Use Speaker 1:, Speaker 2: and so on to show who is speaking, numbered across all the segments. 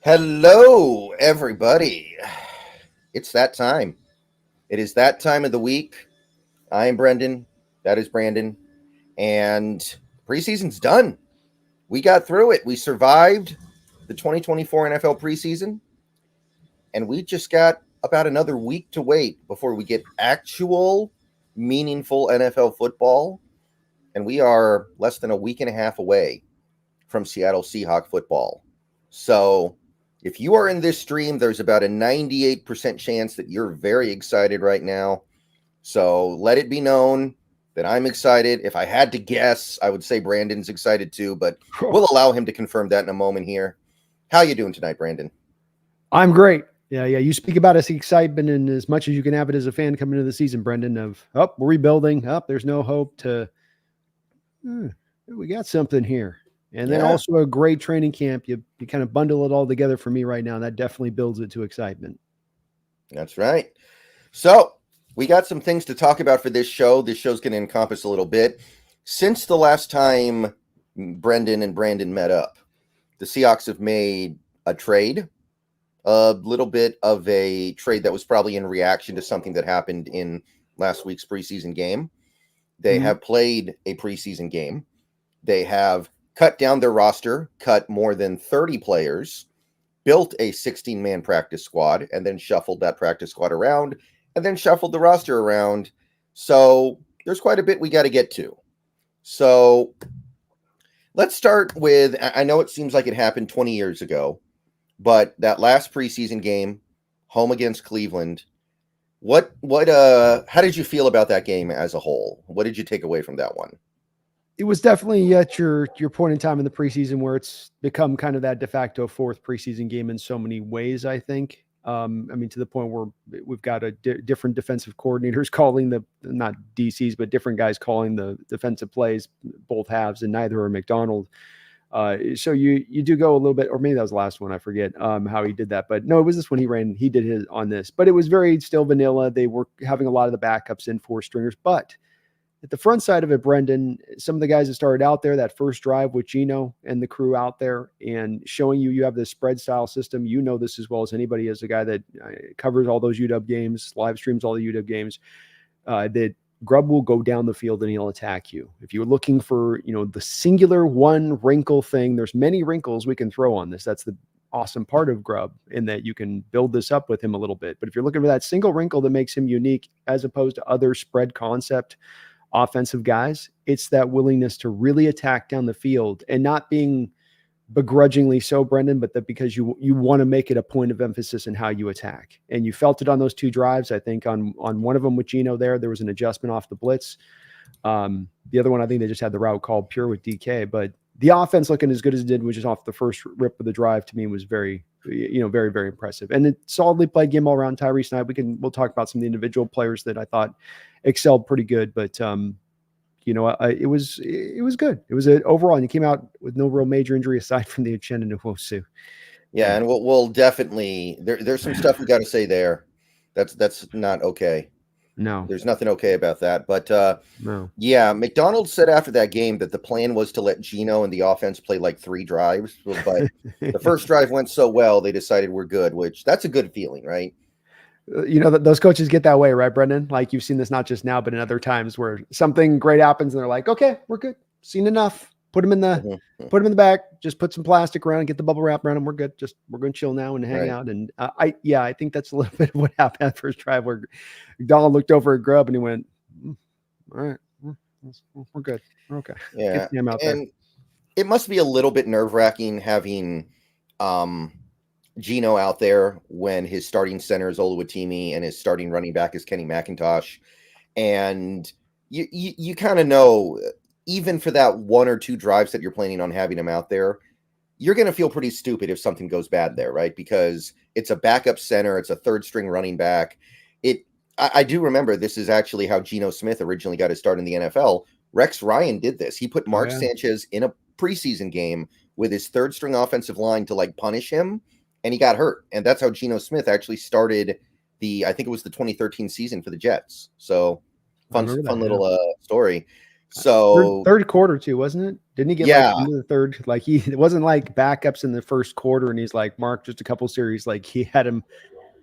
Speaker 1: Hello, everybody. It's that time. It is that time of the week. I am Brendon. That is Brandon. And preseason's done. We got through it. We survived the 2024 NFL preseason. And we just got about another week to wait before we get actual, meaningful NFL football. And we are less than a week and a half away from Seattle Seahawks football. So if you are in this stream, there's about a 98% chance that you're very excited right now. So let it be known that I'm excited. If I had to guess, I would say Brandon's excited too, but we'll allow him to confirm that in a moment here. How you doing tonight, Brandon?
Speaker 2: I'm great. Yeah. You speak about us excitement and as much as you can have it as a fan coming into the season, Brendon, of, we're rebuilding, there's no hope to, we got something here. And then also a great training camp. You kind of bundle it all together for me right now. That definitely builds it to excitement.
Speaker 1: That's right. So we got some things to talk about for this show. This show's going to encompass a little bit. Since the last time Brendon and Brandon met up, the Seahawks have made a trade, a little bit of a trade that was probably in reaction to something that happened in last week's preseason game. They have played a preseason game. They have cut down their roster, cut more than 30 players, built a 16-man practice squad, and then shuffled that practice squad around, and then shuffled the roster around. So there's quite a bit we got to get to. So let's start with, I know it seems like it happened 20 years ago, but that last preseason game, home against Cleveland, how did you feel about that game as a whole? What did you take away from that one?
Speaker 2: It was definitely at your point in time in the preseason where it's become kind of that de facto fourth preseason game in so many ways, I think. To the point where we've got different defensive coordinators calling not DCs, but different guys calling the defensive plays, both halves, and neither are McDonald. So you do go a little bit, or maybe that was the last one, I forget how he did that. But no, it was this one he did his on this. But it was very still vanilla. They were having a lot of the backups in four stringers, but at the front side of it, Brendon, some of the guys that started out there, that first drive with Gino and the crew out there and showing you have this spread style system. You know this as well as anybody, as a guy that covers all those UW games, live streams all the UW games, that Grubb will go down the field and he'll attack you. If you're looking for, the singular one wrinkle thing, there's many wrinkles we can throw on this. That's the awesome part of Grubb, in that you can build this up with him a little bit. But if you're looking for that single wrinkle that makes him unique as opposed to other spread concept offensive guys, it's that willingness to really attack down the field, and not being begrudgingly so, Brendon, but that because you want to make it a point of emphasis in how you attack. And you felt it on those two drives. I think on one of them with Gino there was an adjustment off the blitz. The other one, I think they just had the route called pure with DK, but the offense looking as good as it did, which is off the first rip of the drive, to me was very, very, very impressive. And it solidly played game all around. Tyrese and I, we'll talk about some of the individual players that I thought excelled pretty good, but it was good. It was overall, and he came out with no real major injury aside from the Uchenna Nwosu.
Speaker 1: Yeah, and we'll definitely there's some stuff we got to say there. That's not okay.
Speaker 2: No,
Speaker 1: there's nothing okay about that. But
Speaker 2: no.
Speaker 1: Yeah, McDonald said after that game that the plan was to let Gino and the offense play like 3 drives, but the first drive went so well they decided we're good, which that's a good feeling, right?
Speaker 2: Those coaches get that way, right, Brendon? Like, you've seen this not just now, but in other times where something great happens and they're like, okay, we're good. Seen enough. Put them in the back, just put some plastic around and get the bubble wrap around them. We're good. We're going to chill now and hang out. And I think that's a little bit of what happened that first drive, where McDonald looked over at Grubb and he went, all right, we're good. We're okay.
Speaker 1: Yeah.
Speaker 2: Get out there.
Speaker 1: It must be a little bit nerve-wracking having Gino out there when his starting center is Oluwatimi and his starting running back is Kenny McIntosh. And you kind of know, even for that 1 or 2 drives that you're planning on having him out there, you're going to feel pretty stupid if something goes bad there, right? Because it's a backup center. It's a third string running back. I do remember this is actually how Geno Smith originally got his start in the NFL. Rex Ryan did this. He put Mark Sanchez in a preseason game with his third string offensive line to punish him, and he got hurt. And that's how Geno Smith actually started I think it was the 2013 season for the Jets. So fun little story. So
Speaker 2: third quarter too, wasn't it? Didn't he get
Speaker 1: yeah,
Speaker 2: like into the third? Like it wasn't like backups in the first quarter, and he's like, Mark, just a couple series. Like he had him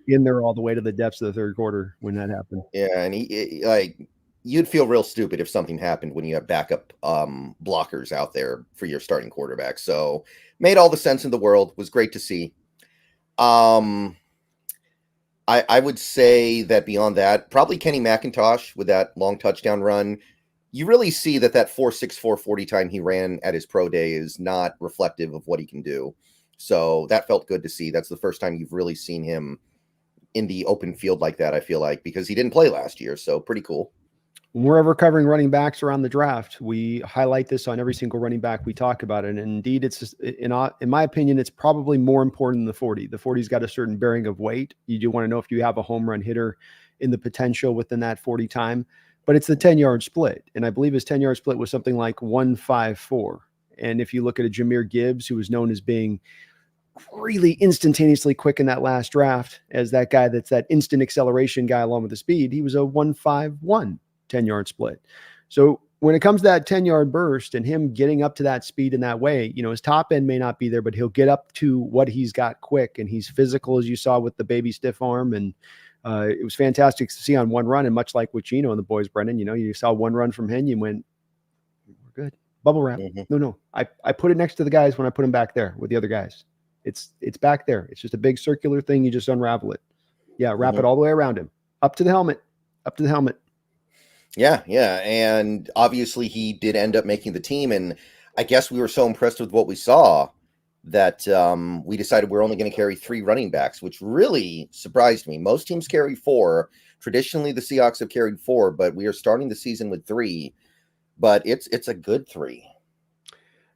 Speaker 2: in there all the way to the depths of the third quarter when that happened.
Speaker 1: yeah, and like you'd feel real stupid if something happened when you have backup blockers out there for your starting quarterback. So made all the sense in the world. Was great to see. I would say that beyond that, probably Kenny McIntosh with that long touchdown run. You really see that 4.64 40 time he ran at his pro day is not reflective of what he can do. So that felt good to see. That's the first time you've really seen him in the open field like that, I feel like, because he didn't play last year. So pretty cool.
Speaker 2: When we're ever covering running backs around the draft, we highlight this on every single running back we talk about it. And indeed, it's just, in my opinion, it's probably more important than the 40. The 40's got a certain bearing of weight. You do want to know if you have a home run hitter in the potential within that 40 time, but it's the 10-yard split. And I believe his 10-yard split was something like 1.54. And if you look at a Jahmyr Gibbs, who was known as being really instantaneously quick in that last draft as that guy that's that instant acceleration guy along with the speed, he was a 1.51 10-yard split. So when it comes to that 10-yard burst and him getting up to that speed in that way, his top end may not be there, but he'll get up to what he's got quick, and he's physical, as you saw with the baby stiff arm. And it was fantastic to see on one run. And much like with Gino and the boys, Brendon, you saw one run from him, you went, we're good. Bubble wrap. Mm-hmm. No. I put it next to the guys when I put him back there with the other guys. It's back there. It's just a big circular thing. You just unravel it. Yeah. Wrap it all the way around him, up to the helmet.
Speaker 1: Yeah. And obviously he did end up making the team. And I guess we were so impressed with what we saw that we decided we're only going to carry 3 running backs, which really surprised me. Most teams carry 4. Traditionally, the Seahawks have carried 4, but we are starting the season with 3. But it's a good 3.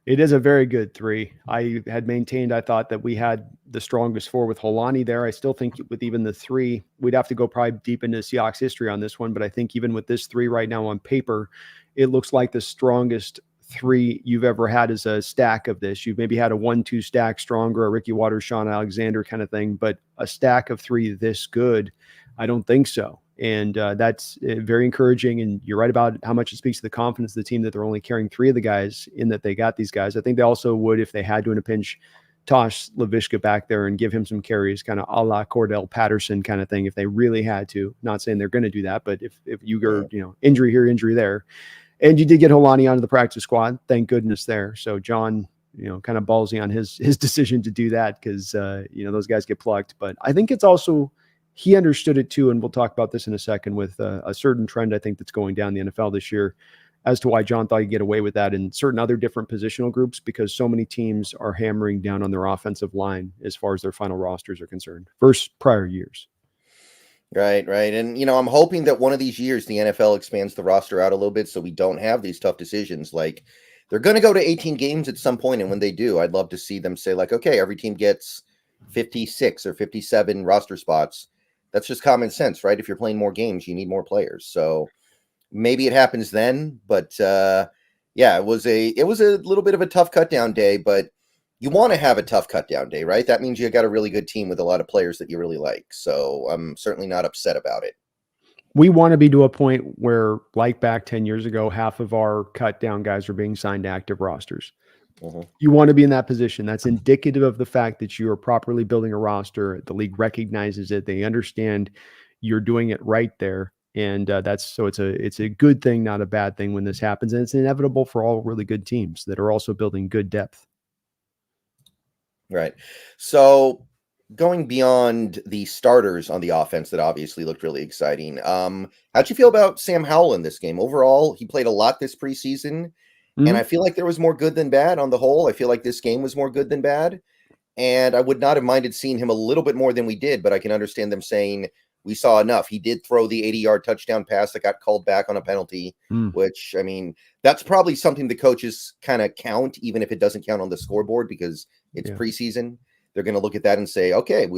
Speaker 2: It is a very good 3. I had maintained, I thought that we had the strongest 4 with Holani there. I still think with even the 3, we'd have to go probably deep into Seahawks history on this one. But I think even with this 3 right now on paper, it looks like the strongest 3 you've ever had as a stack of this. You've maybe had a 1-2 stack stronger, a Ricky Waters, Sean Alexander kind of thing, but a stack of 3 this good, I don't think so. And that's very encouraging. And you're right about how much it speaks to the confidence of the team that they're only carrying 3 of the guys in that they got these guys. I think they also would, if they had to in a pinch, toss Laviska back there and give him some carries, kind of a la Cordell Patterson kind of thing, if they really had to. Not saying they're going to do that, but if you go, injury here, injury there. And you did get Holani onto the practice squad. Thank goodness there. So John, kind of ballsy on his decision to do that because, those guys get plucked. But I think it's also, he understood it too, and we'll talk about this in a second with a certain trend I think that's going down the NFL this year as to why John thought he'd get away with that in certain other different positional groups because so many teams are hammering down on their offensive line as far as their final rosters are concerned versus prior years.
Speaker 1: Right. And, I'm hoping that one of these years the NFL expands the roster out a little bit so we don't have these tough decisions. Like they're going to go to 18 games at some point, and when they do, I'd love to see them say like, okay, every team gets 56 or 57 roster spots. That's just common sense, right? If you're playing more games, you need more players. So maybe it happens then, but it was a little bit of a tough cut down day, but you want to have a tough cut down day, right? That means you got a really good team with a lot of players that you really like. So I'm certainly not upset about it.
Speaker 2: We want to be to a point where, like back 10 years ago, half of our cut down guys are being signed to active rosters. Mm-hmm. You want to be in that position. That's indicative of the fact that you are properly building a roster. The league recognizes it. They understand you're doing it right there. And it's a good thing, not a bad thing when this happens. And it's inevitable for all really good teams that are also building good depth.
Speaker 1: Right. So going beyond the starters on the offense that obviously looked really exciting. How'd you feel about Sam Howell in this game? Overall, he played a lot this preseason. And I feel like there was more good than bad on the whole. I feel like this game was more good than bad. And I would not have minded seeing him a little bit more than we did, but I can understand them saying we saw enough. He did throw the 80-yard touchdown pass that got called back on a penalty, which, I mean, that's probably something the coaches kind of count, even if it doesn't count on the scoreboard because it's preseason. They're going to look at that and say, okay,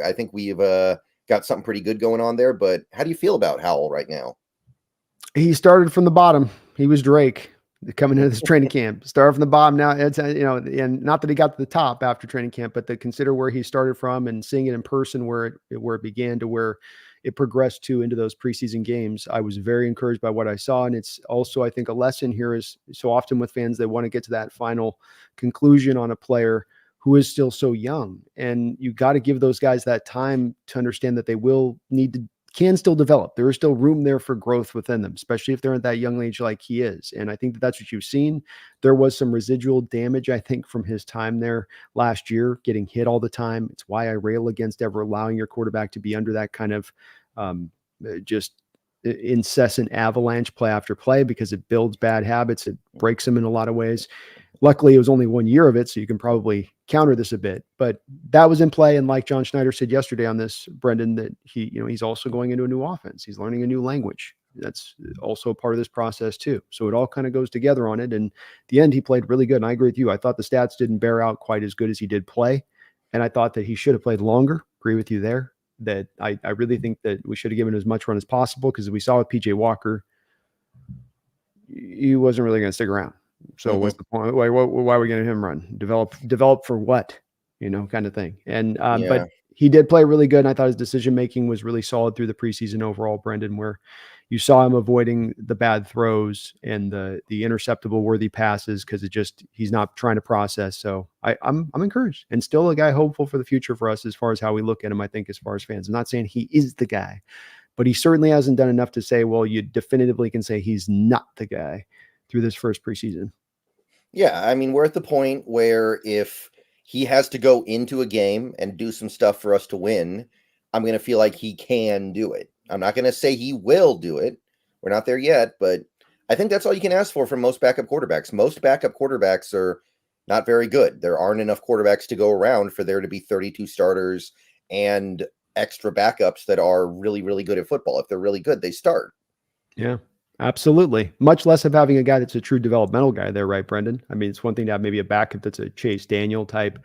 Speaker 1: I think we've got something pretty good going on there. But how do you feel about Howell right now?
Speaker 2: He started from the bottom. He was Drake. Coming into this training camp, start from the bottom. Now it's and not that he got to the top after training camp, but to consider where he started from and seeing it in person, where it began to where it progressed to into those preseason games, I was very encouraged by what I saw. And it's also, I think, a lesson here is so often with fans, they want to get to that final conclusion on a player who is still so young. And you got to give those guys that time to understand that they will need to, can still develop. There is still room there for growth within them, especially if they're at that young age like he is. And I think that that's what you've seen. There was some residual damage, I think, from his time there last year, getting hit all the time. It's why I rail against ever allowing your quarterback to be under that kind of just incessant avalanche play after play, because it builds bad habits. It breaks them in a lot of ways. Luckily, it was only 1 year of it, so you can probably counter this a bit. But that was in play, and like John Schneider said yesterday on this, Brendon, that he's also going into a new offense. He's learning a new language. That's also a part of this process too. So it all kind of goes together on it. And at the end, he played really good. And I agree with you. I thought the stats didn't bear out quite as good as he did play, and I thought that he should have played longer. Agree with you there. That I really think that we should have given as much run as possible, because we saw with PJ Walker, he wasn't really going to stick around. So what's the point? Why are we going to him run? Develop for what? Kind of thing. And but he did play really good. And I thought his decision making was really solid through the preseason overall, Brendon, where you saw him avoiding the bad throws and the interceptable worthy passes, because he's not trying to process. So I'm encouraged, and still a guy hopeful for the future for us as far as how we look at him. I think as far as fans, I'm not saying he is the guy, but he certainly hasn't done enough to say, well, you definitively can say he's not the guy through this first preseason.
Speaker 1: Yeah, I mean, we're at the point where if he has to go into a game and do some stuff for us to win, I'm going to feel like he can do it. I'm not going to say he will do it. We're not there yet, but I think that's all you can ask for from most backup quarterbacks. Most backup quarterbacks are not very good. There aren't enough quarterbacks to go around for there to be 32 starters and extra backups that are really, really good at football. If they're really good, they start.
Speaker 2: Yeah. Absolutely. Much less of having a guy that's a true developmental guy there, right, Brendon? I mean, it's one thing to have maybe a backup that's a Chase Daniel type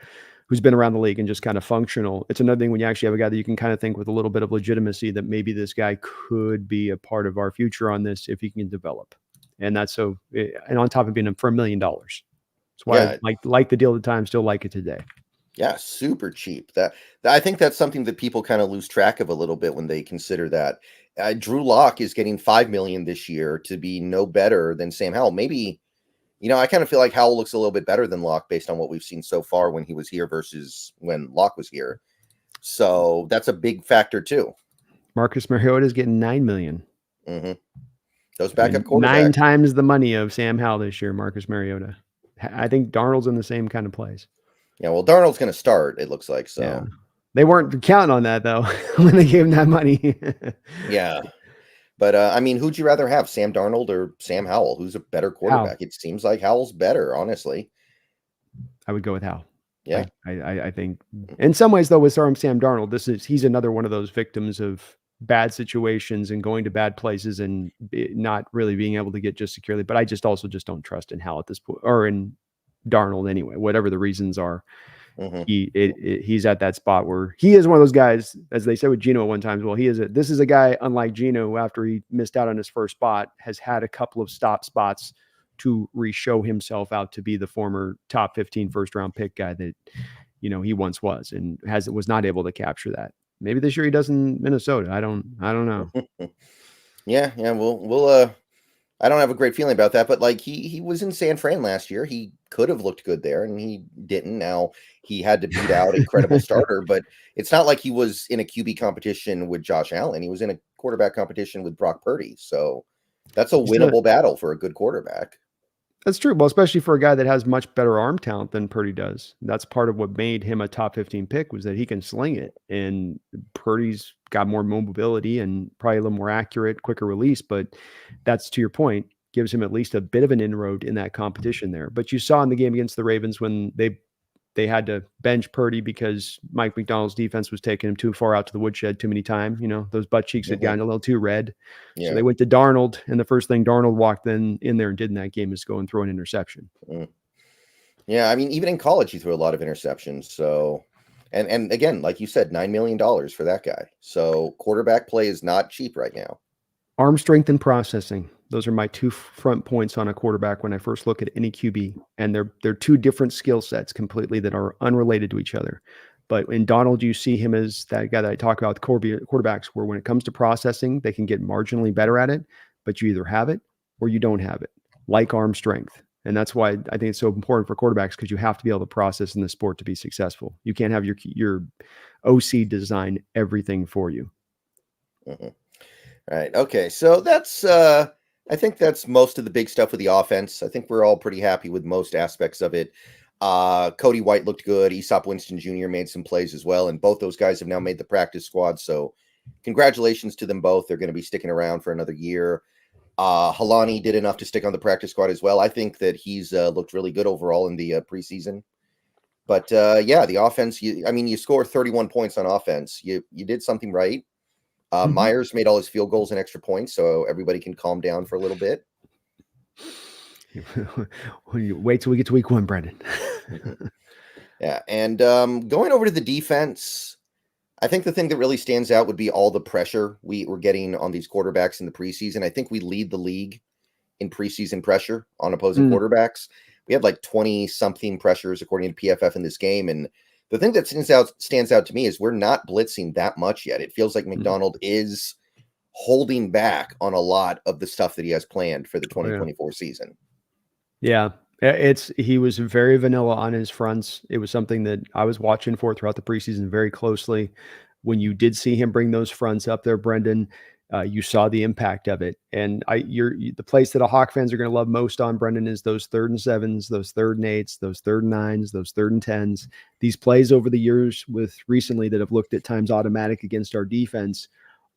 Speaker 2: who's been around the league and just kind of functional. It's another thing when you actually have a guy that you can kind of think with a little bit of legitimacy that maybe this guy could be a part of our future on this if he can develop. And that's so, and on top of being for $1 million. That's why I like the deal at the time, still like it today.
Speaker 1: Yeah, super cheap. That I think that's something that people kind of lose track of a little bit when they consider that. Drew Lock is getting $5 million this year to be no better than Sam Howell. Maybe, I kind of feel like Howell looks a little bit better than Lock based on what we've seen so far when he was here versus when Lock was here. So that's a big factor too.
Speaker 2: Marcus Mariota is getting $9 million.
Speaker 1: Mm-hmm. Those backup quarterbacks.
Speaker 2: 9 times the money of Sam Howell this year, Marcus Mariota. I think Darnold's in the same kind of place.
Speaker 1: Yeah, well, Darnold's going to start, it looks like. So
Speaker 2: yeah. They weren't counting on that, though, when they gave him that money.
Speaker 1: Yeah. But, I mean, who'd you rather have, Sam Darnold or Sam Howell? Who's a better quarterback? Howell. It seems like Howell's better, honestly.
Speaker 2: I would go with Howell.
Speaker 1: Yeah.
Speaker 2: I think in some ways, though, with Sam Darnold, he's another one of those victims of bad situations and going to bad places and not really being able to get just securely. But I also don't trust in Howell at this point, or in Darnold anyway, whatever the reasons are. Mm-hmm. He's at that spot where he is one of those guys, as they said with Geno at one time. Well, this is a guy unlike Geno, who after he missed out on his first spot has had a couple of stop spots to re-show himself out to be the former top 15 first round pick guy that he once was, and was not able to capture that. Maybe this year he does in Minnesota. I don't know.
Speaker 1: Yeah. We'll I don't have a great feeling about that, but like he was in San Fran last year. He could have looked good there, and he didn't. Now he had to beat out a credible starter, but it's not like he was in a QB competition with Josh Allen. He was in a quarterback competition with Brock Purdy. So that's a winnable battle for a good quarterback.
Speaker 2: That's true. Well, especially for a guy that has much better arm talent than Purdy does. That's part of what made him a top 15 pick, was that he can sling it. And Purdy's got more mobility and probably a little more accurate, quicker release. But that's, to your point, gives him at least a bit of an inroad in that competition there. But you saw in the game against the Ravens when they had to bench Purdy because Mike McDonald's defense was taking him too far out to the woodshed too many times. Those butt cheeks had gotten a little too red. Yeah. So they went to Darnold, and the first thing Darnold walked in there and did in that game is go and throw an interception.
Speaker 1: Yeah, I mean, even in college, he threw a lot of interceptions. So, and again, like you said, $9 million for that guy. So quarterback play is not cheap right now.
Speaker 2: Arm strength and processing. Those are my 2 front points on a quarterback when I first look at any QB. And they're 2 different skill sets completely that are unrelated to each other. But in Donald, you see him as that guy that I talk about with quarterbacks, where when it comes to processing, they can get marginally better at it, but you either have it or you don't have it, like arm strength. And that's why I think it's so important for quarterbacks, because you have to be able to process in the sport to be successful. You can't have your OC design everything for you.
Speaker 1: Mm-hmm. Right. Okay. So that's, I think that's most of the big stuff with the offense. I think we're all pretty happy with most aspects of it. Cody White looked good. Aesop Winston Jr. made some plays as well. And both those guys have now made the practice squad. So congratulations to them both. They're going to be sticking around for another year. Halani did enough to stick on the practice squad as well. I think that he's looked really good overall in the preseason. But yeah, the offense, you score 31 points on offense. You did something right. Myers made all his field goals and extra points, so everybody can calm down for a little bit.
Speaker 2: Wait till we get to week 1, Brendon.
Speaker 1: Yeah, and going over to the defense, I think the thing that really stands out would be all the pressure we're getting on these quarterbacks in the preseason. I think we lead the league in preseason pressure on opposing quarterbacks. We had like 20-something pressures according to PFF in this game, and the thing that stands out to me is we're not blitzing that much yet. It feels like McDonald is holding back on a lot of the stuff that he has planned for the 2024 season.
Speaker 2: Yeah, he was very vanilla on his fronts. It was something that I was watching for throughout the preseason very closely. When you did see him bring those fronts up there, Brendon, you saw the impact of it. And the place that Hawk fans are going to love most on, Brendon, is those 3rd and 7s, those 3rd and 8s, those 3rd and 9s, those 3rd and 10s. These plays over the years recently that have looked at times automatic against our defense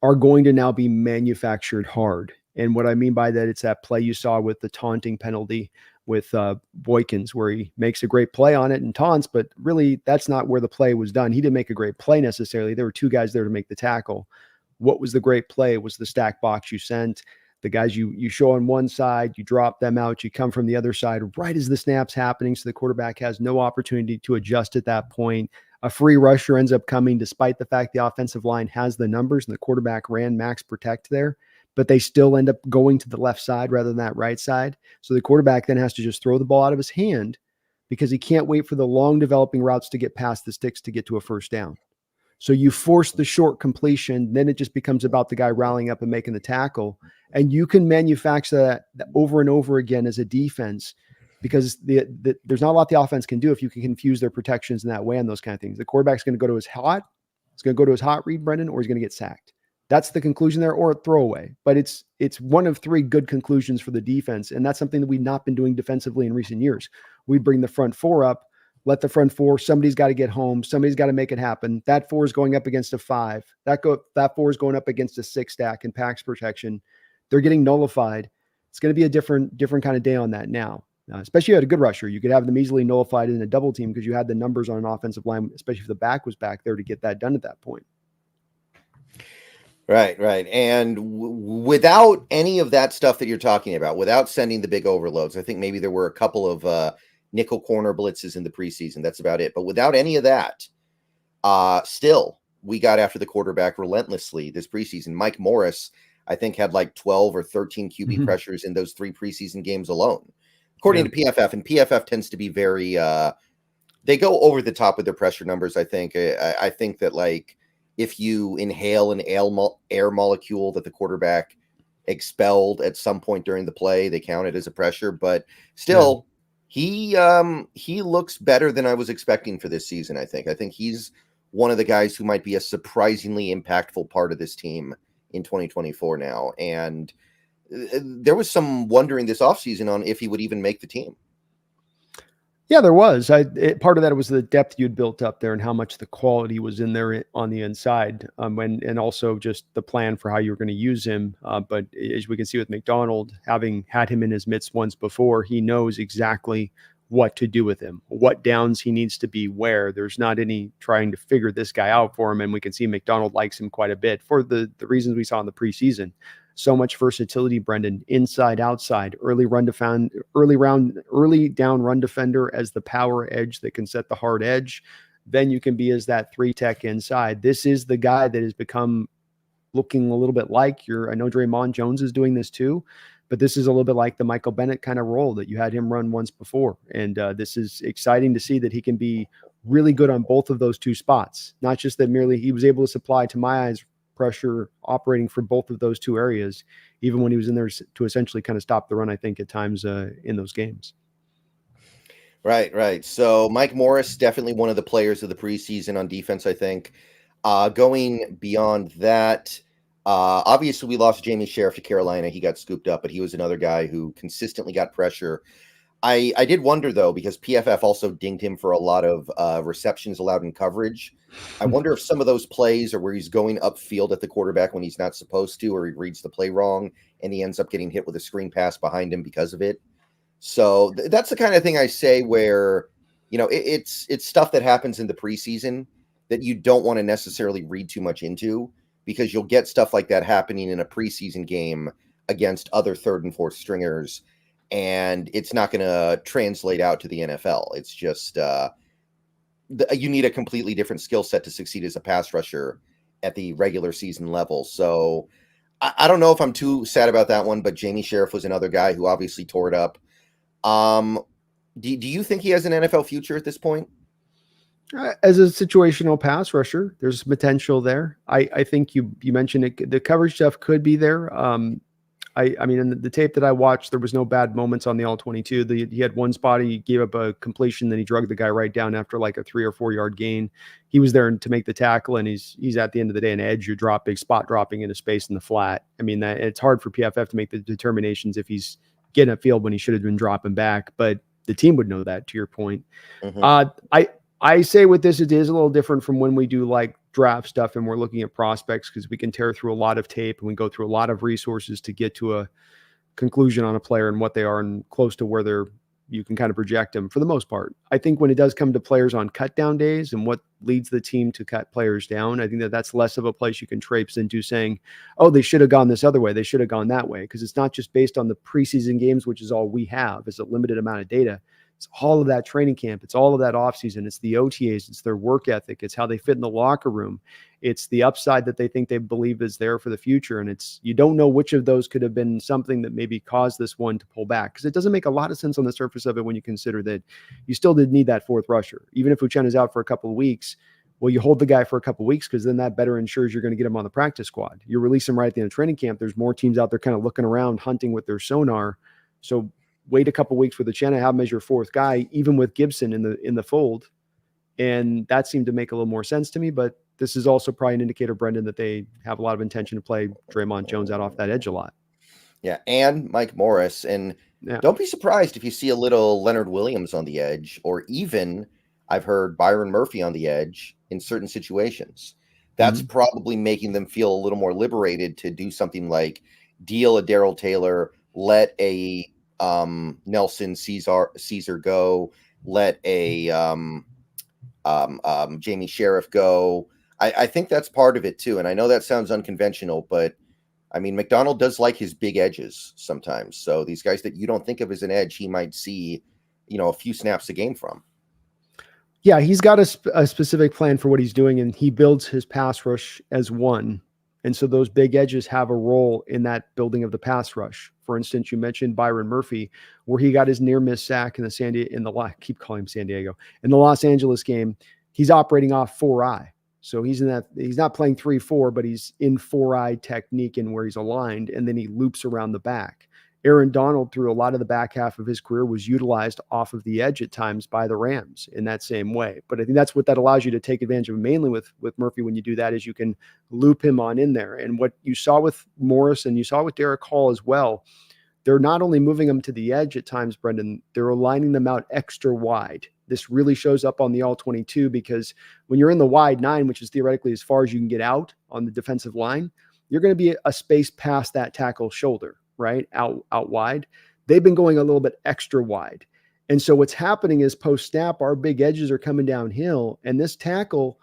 Speaker 2: are going to now be manufactured hard. And what I mean by that, it's that play you saw with the taunting penalty with Boykins, where he makes a great play on it and taunts, but really that's not where the play was done. He didn't make a great play necessarily. There were 2 guys there to make the tackle. What was the great play was the stack box you sent. The guys you show on one side, you drop them out, you come from the other side right as the snap's happening, so the quarterback has no opportunity to adjust at that point. A free rusher ends up coming despite the fact the offensive line has the numbers and the quarterback ran max protect there, but they still end up going to the left side rather than that right side. So the quarterback then has to just throw the ball out of his hand because he can't wait for the long developing routes to get past the sticks to get to a first down. So you force the short completion, then it just becomes about the guy rallying up and making the tackle. And you can manufacture that over and over again as a defense, because there's not a lot the offense can do if you can confuse their protections in that way and those kind of things. The quarterback's going to go to his hot read, Brendon, or he's going to get sacked. That's the conclusion there, or a throwaway. But it's one of 3 good conclusions for the defense, and that's something that we've not been doing defensively in recent years. We bring the front 4 up, let the front 4, somebody's got to get home. Somebody's got to make it happen. That 4 is going up against a 5. That 4 is going up against a 6 stack in packs protection. They're getting nullified. It's going to be a different kind of day on that now. Especially if you had a good rusher. You could have them easily nullified in a double team because you had the numbers on an offensive line, especially if the back was back there to get that done at that point.
Speaker 1: Right. And without any of that stuff that you're talking about, without sending the big overloads, I think maybe there were a couple of nickel corner blitzes in the preseason. That's about it. But without any of that, still, we got after the quarterback relentlessly this preseason. Mike Morris, I think, had like 12 or 13 QB pressures in those 3 preseason games alone, according to PFF. And PFF tends to be very, they go over the top with their pressure numbers, I think. I think that, like, if you inhale an air molecule that the quarterback expelled at some point during the play, they count it as a pressure. But still, he looks better than I was expecting for this season, I think. I think he's one of the guys who might be a surprisingly impactful part of this team in 2024 now. And there was some wondering this offseason on if he would even make the team.
Speaker 2: Yeah, there was. Part of that was the depth you'd built up there and how much the quality was in there on the inside, and also just the plan for how you were going to use him. But as we can see with McDonald, having had him in his midst once before, he knows exactly what to do with him, what downs he needs to be where. There's not any trying to figure this guy out for him, and we can see McDonald likes him quite a bit for the reasons we saw in the preseason. So much versatility, Brendon, inside, outside, early down run defender as the power edge that can set the hard edge. Then you can be as that 3-tech inside. This is the guy that has become looking a little bit like I know Draymond Jones is doing this too, but this is a little bit like the Michael Bennett kind of role that you had him run once before. And this is exciting to see that he can be really good on both of those two spots. Not just that merely he was able to supply, to my eyes, pressure operating for both of those two areas, even when he was in there to essentially kind of stop the run, I think, at times in those games.
Speaker 1: Right. So Mike Morris, definitely one of the players of the preseason on defense, I think. Going beyond that, obviously we lost Jamie Sheriff to Carolina. He got scooped up, but he was another guy who consistently got pressure. I did wonder, though, because PFF also dinged him for a lot of receptions allowed in coverage. I wonder if some of those plays are where he's going upfield at the quarterback when he's not supposed to, or he reads the play wrong, and he ends up getting hit with a screen pass behind him because of it. So that's the kind of thing I say where, it's stuff that happens in the preseason that you don't want to necessarily read too much into, because you'll get stuff like that happening in a preseason game against other third and fourth stringers, and it's not going to translate out to the NFL. It's just you need a completely different skill set to succeed as a pass rusher at the regular season level. So I don't know if I'm too sad about that one, but Jamie Sheriff was another guy who obviously tore it up. Do you think he has an NFL future at this point?
Speaker 2: As a situational pass rusher, there's potential there. I think you mentioned it. The coverage stuff could be there. I mean, in the tape that I watched, there was no bad moments on the all-22. He had one spot, he gave up a completion, then he drugged the guy right down after like a 3 or 4 yard gain. He was there to make the tackle, and he's at the end of the day an edge. You're spot dropping into space in the flat. I mean, that it's hard for PFF to make the determinations if he's getting a field when he should have been dropping back, but the team would know that, to your point. Mm-hmm. I say with this, it is a little different from when we do like draft stuff and we're looking at prospects, because we can tear through a lot of tape and we go through a lot of resources to get to a conclusion on a player and what they are and close to where you can kind of project them for the most part. I think when it does come to players on cut down days and what leads the team to cut players down, I think that's less of a place you can traipse into saying, oh, they should have gone this other way, they should have gone that way, because it's not just based on the preseason games, which is all we have, is a limited amount of data. It's all of that training camp. It's all of that offseason. It's the OTAs. It's their work ethic. It's how they fit in the locker room. It's the upside that they think they believe is there for the future. And you don't know which of those could have been something that maybe caused this one to pull back, because it doesn't make a lot of sense on the surface of it when you consider that you still did need that fourth rusher. Even if Uchenna's out for a couple of weeks, well, you hold the guy for a couple of weeks, because then that better ensures you're going to get him on the practice squad. You release him right at the end of training camp. There's more teams out there kind of looking around, hunting with their sonar. So wait a couple of weeks with Uchenna, have him as your fourth guy, even with Gibson in the fold. And that seemed to make a little more sense to me, but this is also probably an indicator, Brendon, that they have a lot of intention to play Draymond Jones out off that edge a lot.
Speaker 1: Yeah, and Mike Morris. And don't be surprised if you see a little Leonard Williams on the edge, or even I've heard Byron Murphy on the edge in certain situations. That's probably making them feel a little more liberated to do something like deal a Darrell Taylor, let a Nelson Caesar go, let a Jamie Sheriff go. I think that's part of it too. And I know that sounds unconventional, but I mean, McDonald does like his big edges sometimes. So these guys that you don't think of as an edge, he might see, a few snaps a game from.
Speaker 2: Yeah, he's got a specific plan for what he's doing, and he builds his pass rush as one. And so those big edges have a role in that building of the pass rush. For instance, you mentioned Byron Murphy, where he got his near miss sack in I keep calling him San Diego, in the Los Angeles game. He's operating off 4-eye. So he's not playing 3-4, but he's in 4-eye technique and where he's aligned, and then he loops around the back. Aaron Donald, through a lot of the back half of his career, was utilized off of the edge at times by the Rams in that same way. But I think that's what that allows you to take advantage of, mainly with Murphy. When you do that, is you can loop him on in there. And what you saw with Morris and you saw with Derek Hall as well, they're not only moving them to the edge at times, Brendon, they're aligning them out extra wide. This really shows up on the all-22, because when you're in the wide 9, which is theoretically as far as you can get out on the defensive line, you're going to be a space past that tackle's shoulder, right? Out wide. They've been going a little bit extra wide. And so what's happening is post-snap, our big edges are coming downhill, and this tackle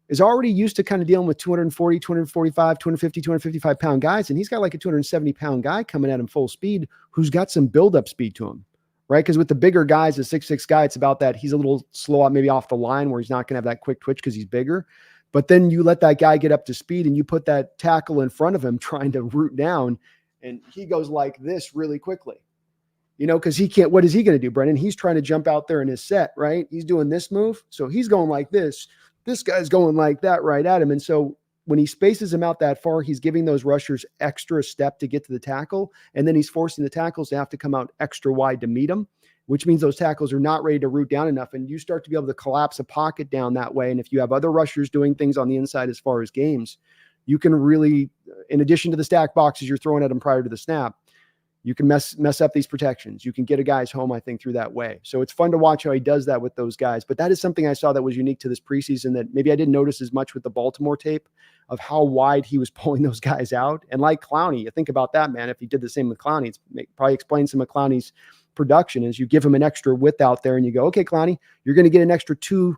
Speaker 2: is already used to kind of dealing with 240, 245, 250, 255 pound guys. And he's got like a 270 pound guy coming at him full speed who's got some build-up speed to him, right? Because with the bigger guys, the 6'6" guy, it's about that he's a little slow out maybe off the line where he's not going to have that quick twitch because he's bigger. But then you let that guy get up to speed and you put that tackle in front of him trying to root down, and he goes like this really quickly. because he can't. What is he going to do, Brendon? He's trying to jump out there in his set, right? He's doing this move. So he's going like this. This guy's going like that right at him. And so when he spaces him out that far, he's giving those rushers extra step to get to the tackle. And then he's forcing the tackles to have to come out extra wide to meet him, which means those tackles are not ready to root down enough. And you start to be able to collapse a pocket down that way. And if you have other rushers doing things on the inside as far as games, you can really, in addition to the stack boxes you're throwing at them prior to the snap, you can mess up these protections. You can get a guy's home, I think, through that way. So it's fun to watch how he does that with those guys. But that is something I saw that was unique to this preseason that maybe I didn't notice as much with the Baltimore tape of how wide he was pulling those guys out. And like Clowney, you think about that, man. If he did the same with Clowney, it's probably explain some of Clowney's production is you give him an extra width out there and you go, okay, Clowney, you're going to get an extra two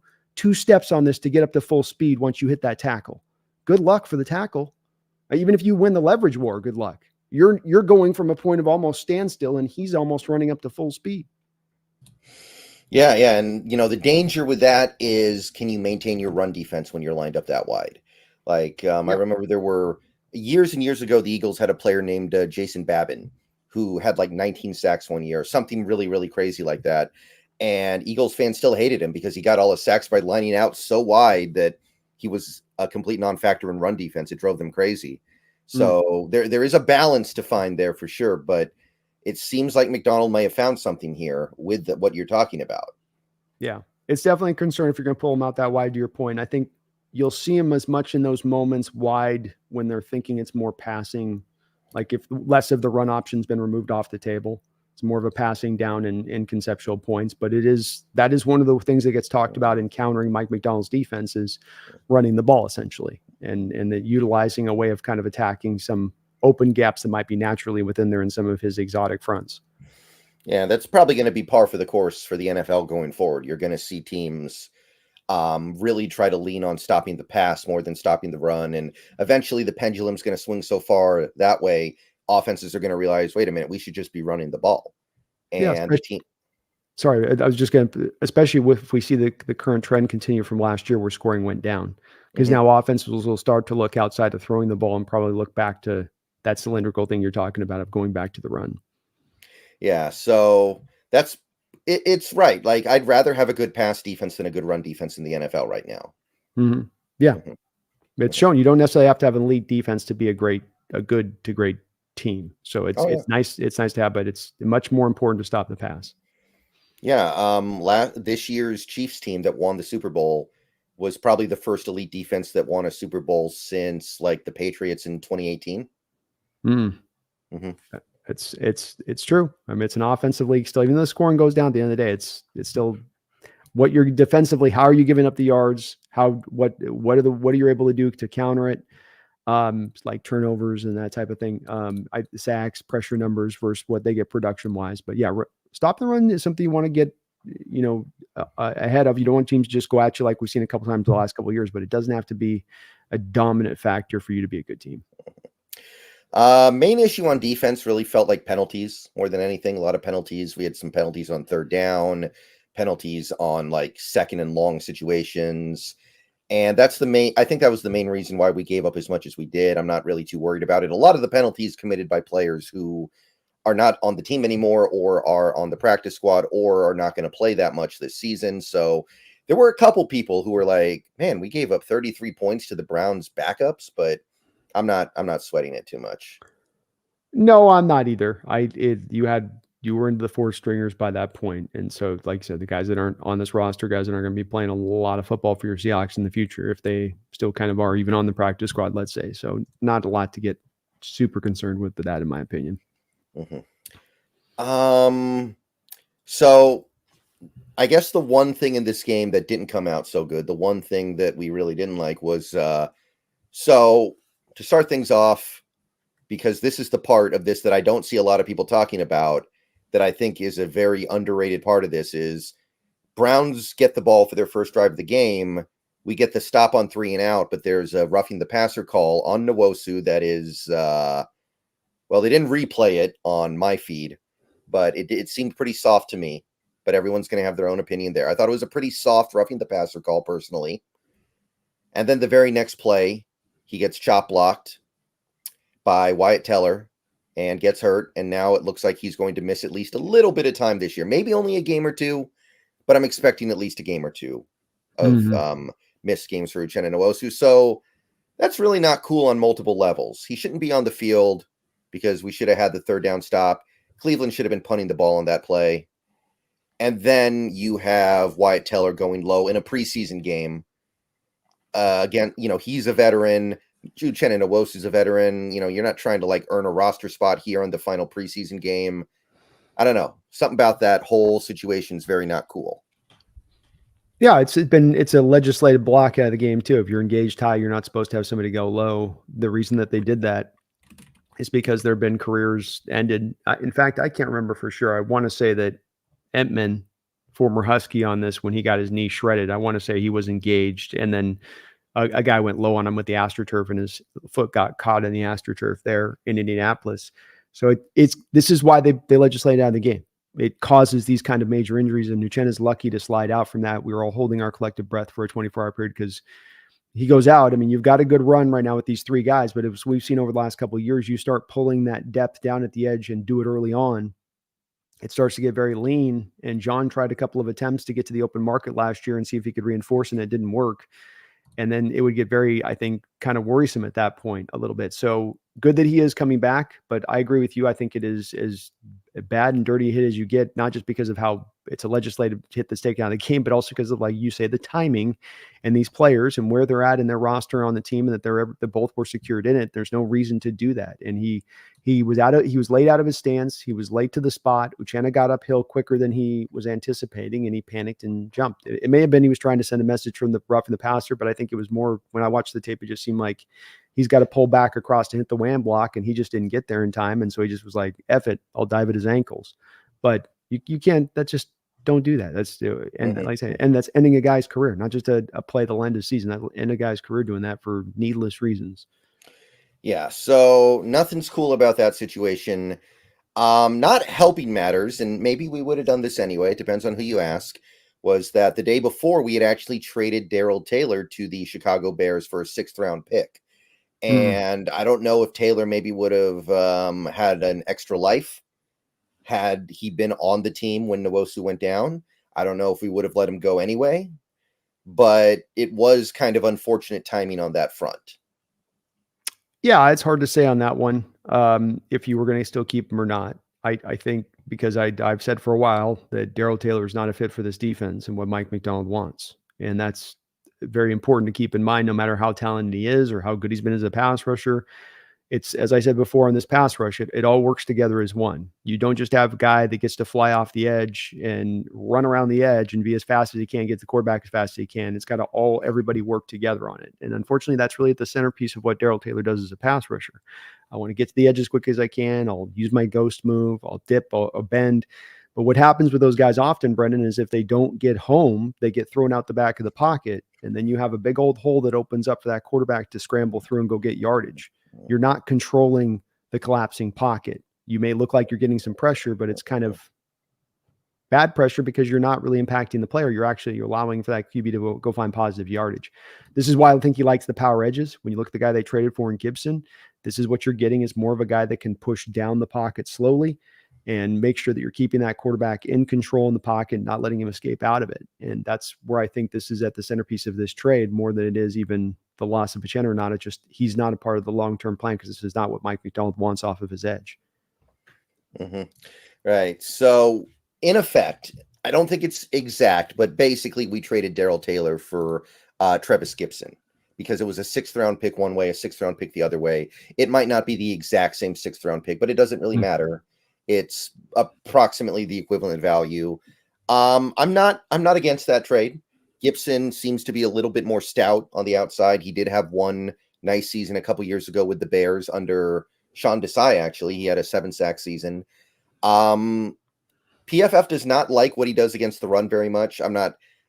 Speaker 2: steps on this to get up to full speed once you hit that tackle. Good luck for the tackle. Even if you win the leverage war, good luck. You're going from a point of almost standstill and he's almost running up to full speed.
Speaker 1: Yeah. And, the danger with that is, can you maintain your run defense when you're lined up that wide? Like, I remember there were years and years ago, the Eagles had a player named Jason Babin who had like 19 sacks one year, something really, really crazy like that. And Eagles fans still hated him because he got all his sacks by lining out so wide that he was a complete non-factor in run defense. It drove them crazy. So there is a balance to find there for sure, but it seems like McDonald may have found something here with what you're talking about. Yeah,
Speaker 2: it's definitely a concern if you're going to pull him out that wide. To your point, I think you'll see him as much in those moments wide when they're thinking it's more passing, like if less of the run option's been removed off the table. It's more of a passing down in conceptual points, but that is one of the things that gets talked about in countering Mike McDonald's defense is running the ball essentially, and that utilizing a way of kind of attacking some open gaps that might be naturally within there in some of his exotic fronts.
Speaker 1: Yeah, that's probably going to be par for the course for the NFL going forward. You're going to see teams really try to lean on stopping the pass more than stopping the run, and eventually the pendulum's going to swing so far that way. Offenses are going to realize, wait a minute, we should just be running the ball. And the team.
Speaker 2: Sorry, I was just going to, especially if we see the current trend continue from last year where scoring went down, because now offenses will start to look outside of throwing the ball and probably look back to that cylindrical thing you're talking about of going back to the run. Yeah,
Speaker 1: so it's right. Like, I'd rather have a good pass defense than a good run defense in the NFL right now.
Speaker 2: Yeah, it's shown you don't necessarily have to have an elite defense to be a good to great team. So it's nice. It's nice to have, but it's much more important to stop the pass.
Speaker 1: Yeah. This year's Chiefs team that won the Super Bowl was probably the first elite defense that won a Super Bowl since like the Patriots in 2018.
Speaker 2: It's true. I mean, it's an offensive league still, even though the scoring goes down at the end of the day, it's still what you're defensively, how are you giving up the yards? What are you able to do to counter it? Like turnovers and that type of thing. Sacks, pressure numbers versus what they get production wise. But yeah, stop the run is something you want to get, ahead of. You don't want teams to just go at you like we've seen a couple times the last couple of years, but it doesn't have to be a dominant factor for you to be a good team.
Speaker 1: Main issue on defense really felt like penalties more than anything. A lot of penalties. We had some penalties on third down, penalties on like second and long situations. And I think that was the main reason why we gave up as much as we did. I'm not really too worried about it. A lot of the penalties committed by players who are not on the team anymore or are on the practice squad or are not going to play that much this season. So there were a couple people who were like, man, we gave up 33 points to the Browns backups, but I'm not sweating it too much.
Speaker 2: No, I'm not either. You were into the four stringers by that point. And so, like I said, the guys that aren't on this roster, guys that aren't going to be playing a lot of football for your Seahawks in the future, if they still kind of are even on the practice squad, let's say. So not a lot to get super concerned with that, in my opinion.
Speaker 1: So I guess the one thing in this game that didn't come out so good, the one thing that we really didn't like was, so to start things off, because this is the part of this that I don't see a lot of people talking about, that I think is a very underrated part of this, is Browns get the ball for their first drive of the game. We get the stop on 3 and out, but there's a roughing the passer call on Nwosu that is, well, they didn't replay it on my feed, but it seemed pretty soft to me, but everyone's going to have their own opinion there. I thought it was a pretty soft roughing the passer call personally. And then the very next play, he gets chop blocked by Wyatt Teller. and gets hurt. And now it looks like he's going to miss at least a little bit of time this year. Maybe only a game or two, but I'm expecting at least a game or two of missed games for Uchenna Nwosu. So that's really not cool on multiple levels. He shouldn't be on the field because we should have had the third down stop. Cleveland should have been punting the ball on that play. And then you have Wyatt Teller going low in a preseason game. Again, he's a veteran. Uchenna Nwosu's a veteran. You're not trying to like earn a roster spot here on the final preseason game. I don't know. Something about that whole situation is very not cool.
Speaker 2: Yeah, it's a legislative block out of the game too. If you're engaged high, you're not supposed to have somebody go low. The reason that they did that is because there have been careers ended. In fact, I can't remember for sure. I want to say that Entman, former Husky on this, when he got his knee shredded, I want to say he was engaged, and then a guy went low on him with the AstroTurf, and his foot got caught in the AstroTurf there in Indianapolis. So this is why they legislate out of the game. It causes these kind of major injuries, and Uchenna's lucky to slide out from that. We were all holding our collective breath for a 24-hour period because he goes out. I mean, you've got a good run right now with these three guys, but as we've seen over the last couple of years, you start pulling that depth down at the edge and do it early on, it starts to get very lean. And John tried a couple of attempts to get to the open market last year and see if he could reinforce, and it didn't work. And then it would get very, I think, kind of worrisome at that point a little bit. So good that he is coming back, but I agree with you. I think it is as bad and dirty a hit as you get, not just because of how it's a legislative hit that's taken out of the game, but also because of, like you say, the timing and these players and where they're at in their roster on the team, and that they both were secured in it. There's no reason to do that. And he was late out of his stance. He was late to the spot. Uchenna got uphill quicker than he was anticipating, and he panicked and jumped. It may have been he was trying to send a message from the rough and the passer, but I think it was more, when I watched the tape, it just seemed like he's got to pull back across to hit the wham block, and he just didn't get there in time. And so he just was like, F it, I'll dive at his ankles. But you can't, that's just, don't do that. That's, and like I say, and that's ending a guy's career, not just a play that'll end his season. That'll end a guy's career doing that for needless reasons.
Speaker 1: Yeah, so nothing's cool about that situation. Not helping matters, and maybe we would have done this anyway, it depends on who you ask, was that the day before we had actually traded Darrell Taylor to the Chicago Bears for a 6th round pick. And I don't know if Taylor maybe would have had an extra life had he been on the team when Nwosu went down. I don't know if we would have let him go anyway, but it was kind of unfortunate timing on that front.
Speaker 2: Yeah, it's hard to say on that one, if you were going to still keep him or not. I think because I've said for a while that Darrell Taylor is not a fit for this defense and what Mike Macdonald wants. And that's very important to keep in mind, no matter how talented he is or how good he's been as a pass rusher. It's, as I said before, on this pass rush, it all works together as one. You don't just have a guy that gets to fly off the edge and run around the edge and be as fast as he can, get the quarterback as fast as he can. It's got to everybody work together on it. And unfortunately, that's really at the centerpiece of what Darrell Taylor does as a pass rusher. I want to get to the edge as quick as I can. I'll use my ghost move. I'll dip, I'll bend. But what happens with those guys often, Brendon, is if they don't get home, they get thrown out the back of the pocket. And then you have a big old hole that opens up for that quarterback to scramble through and go get yardage. You're not controlling the collapsing pocket. You may look like you're getting some pressure, but it's kind of bad pressure because you're not really impacting the player. You're allowing for that QB to go find positive yardage. This is why I think he likes the power edges. When you look at the guy they traded for in Gibson, this is what you're getting, is more of a guy that can push down the pocket slowly and make sure that you're keeping that quarterback in control in the pocket, not letting him escape out of it. And that's where I think this is at the centerpiece of this trade, more than it is even the loss of Uchenna or not. It's just, he's not a part of the long-term plan because this is not what Mike Macdonald wants off of his edge.
Speaker 1: Right. So in effect, I don't think it's exact, but basically we traded Darrell Taylor for Trevis Gibson because it was a 6th round pick one way, a 6th round pick the other way. It might not be the exact same 6th round pick, but it doesn't really matter. It's approximately the equivalent value. I'm not against that trade. Gibson seems to be a little bit more stout on the outside. He did have one nice season a couple years ago with the Bears under Sean Desai. Actually, he had a 7-sack season. PFF does not like what he does against the run very much.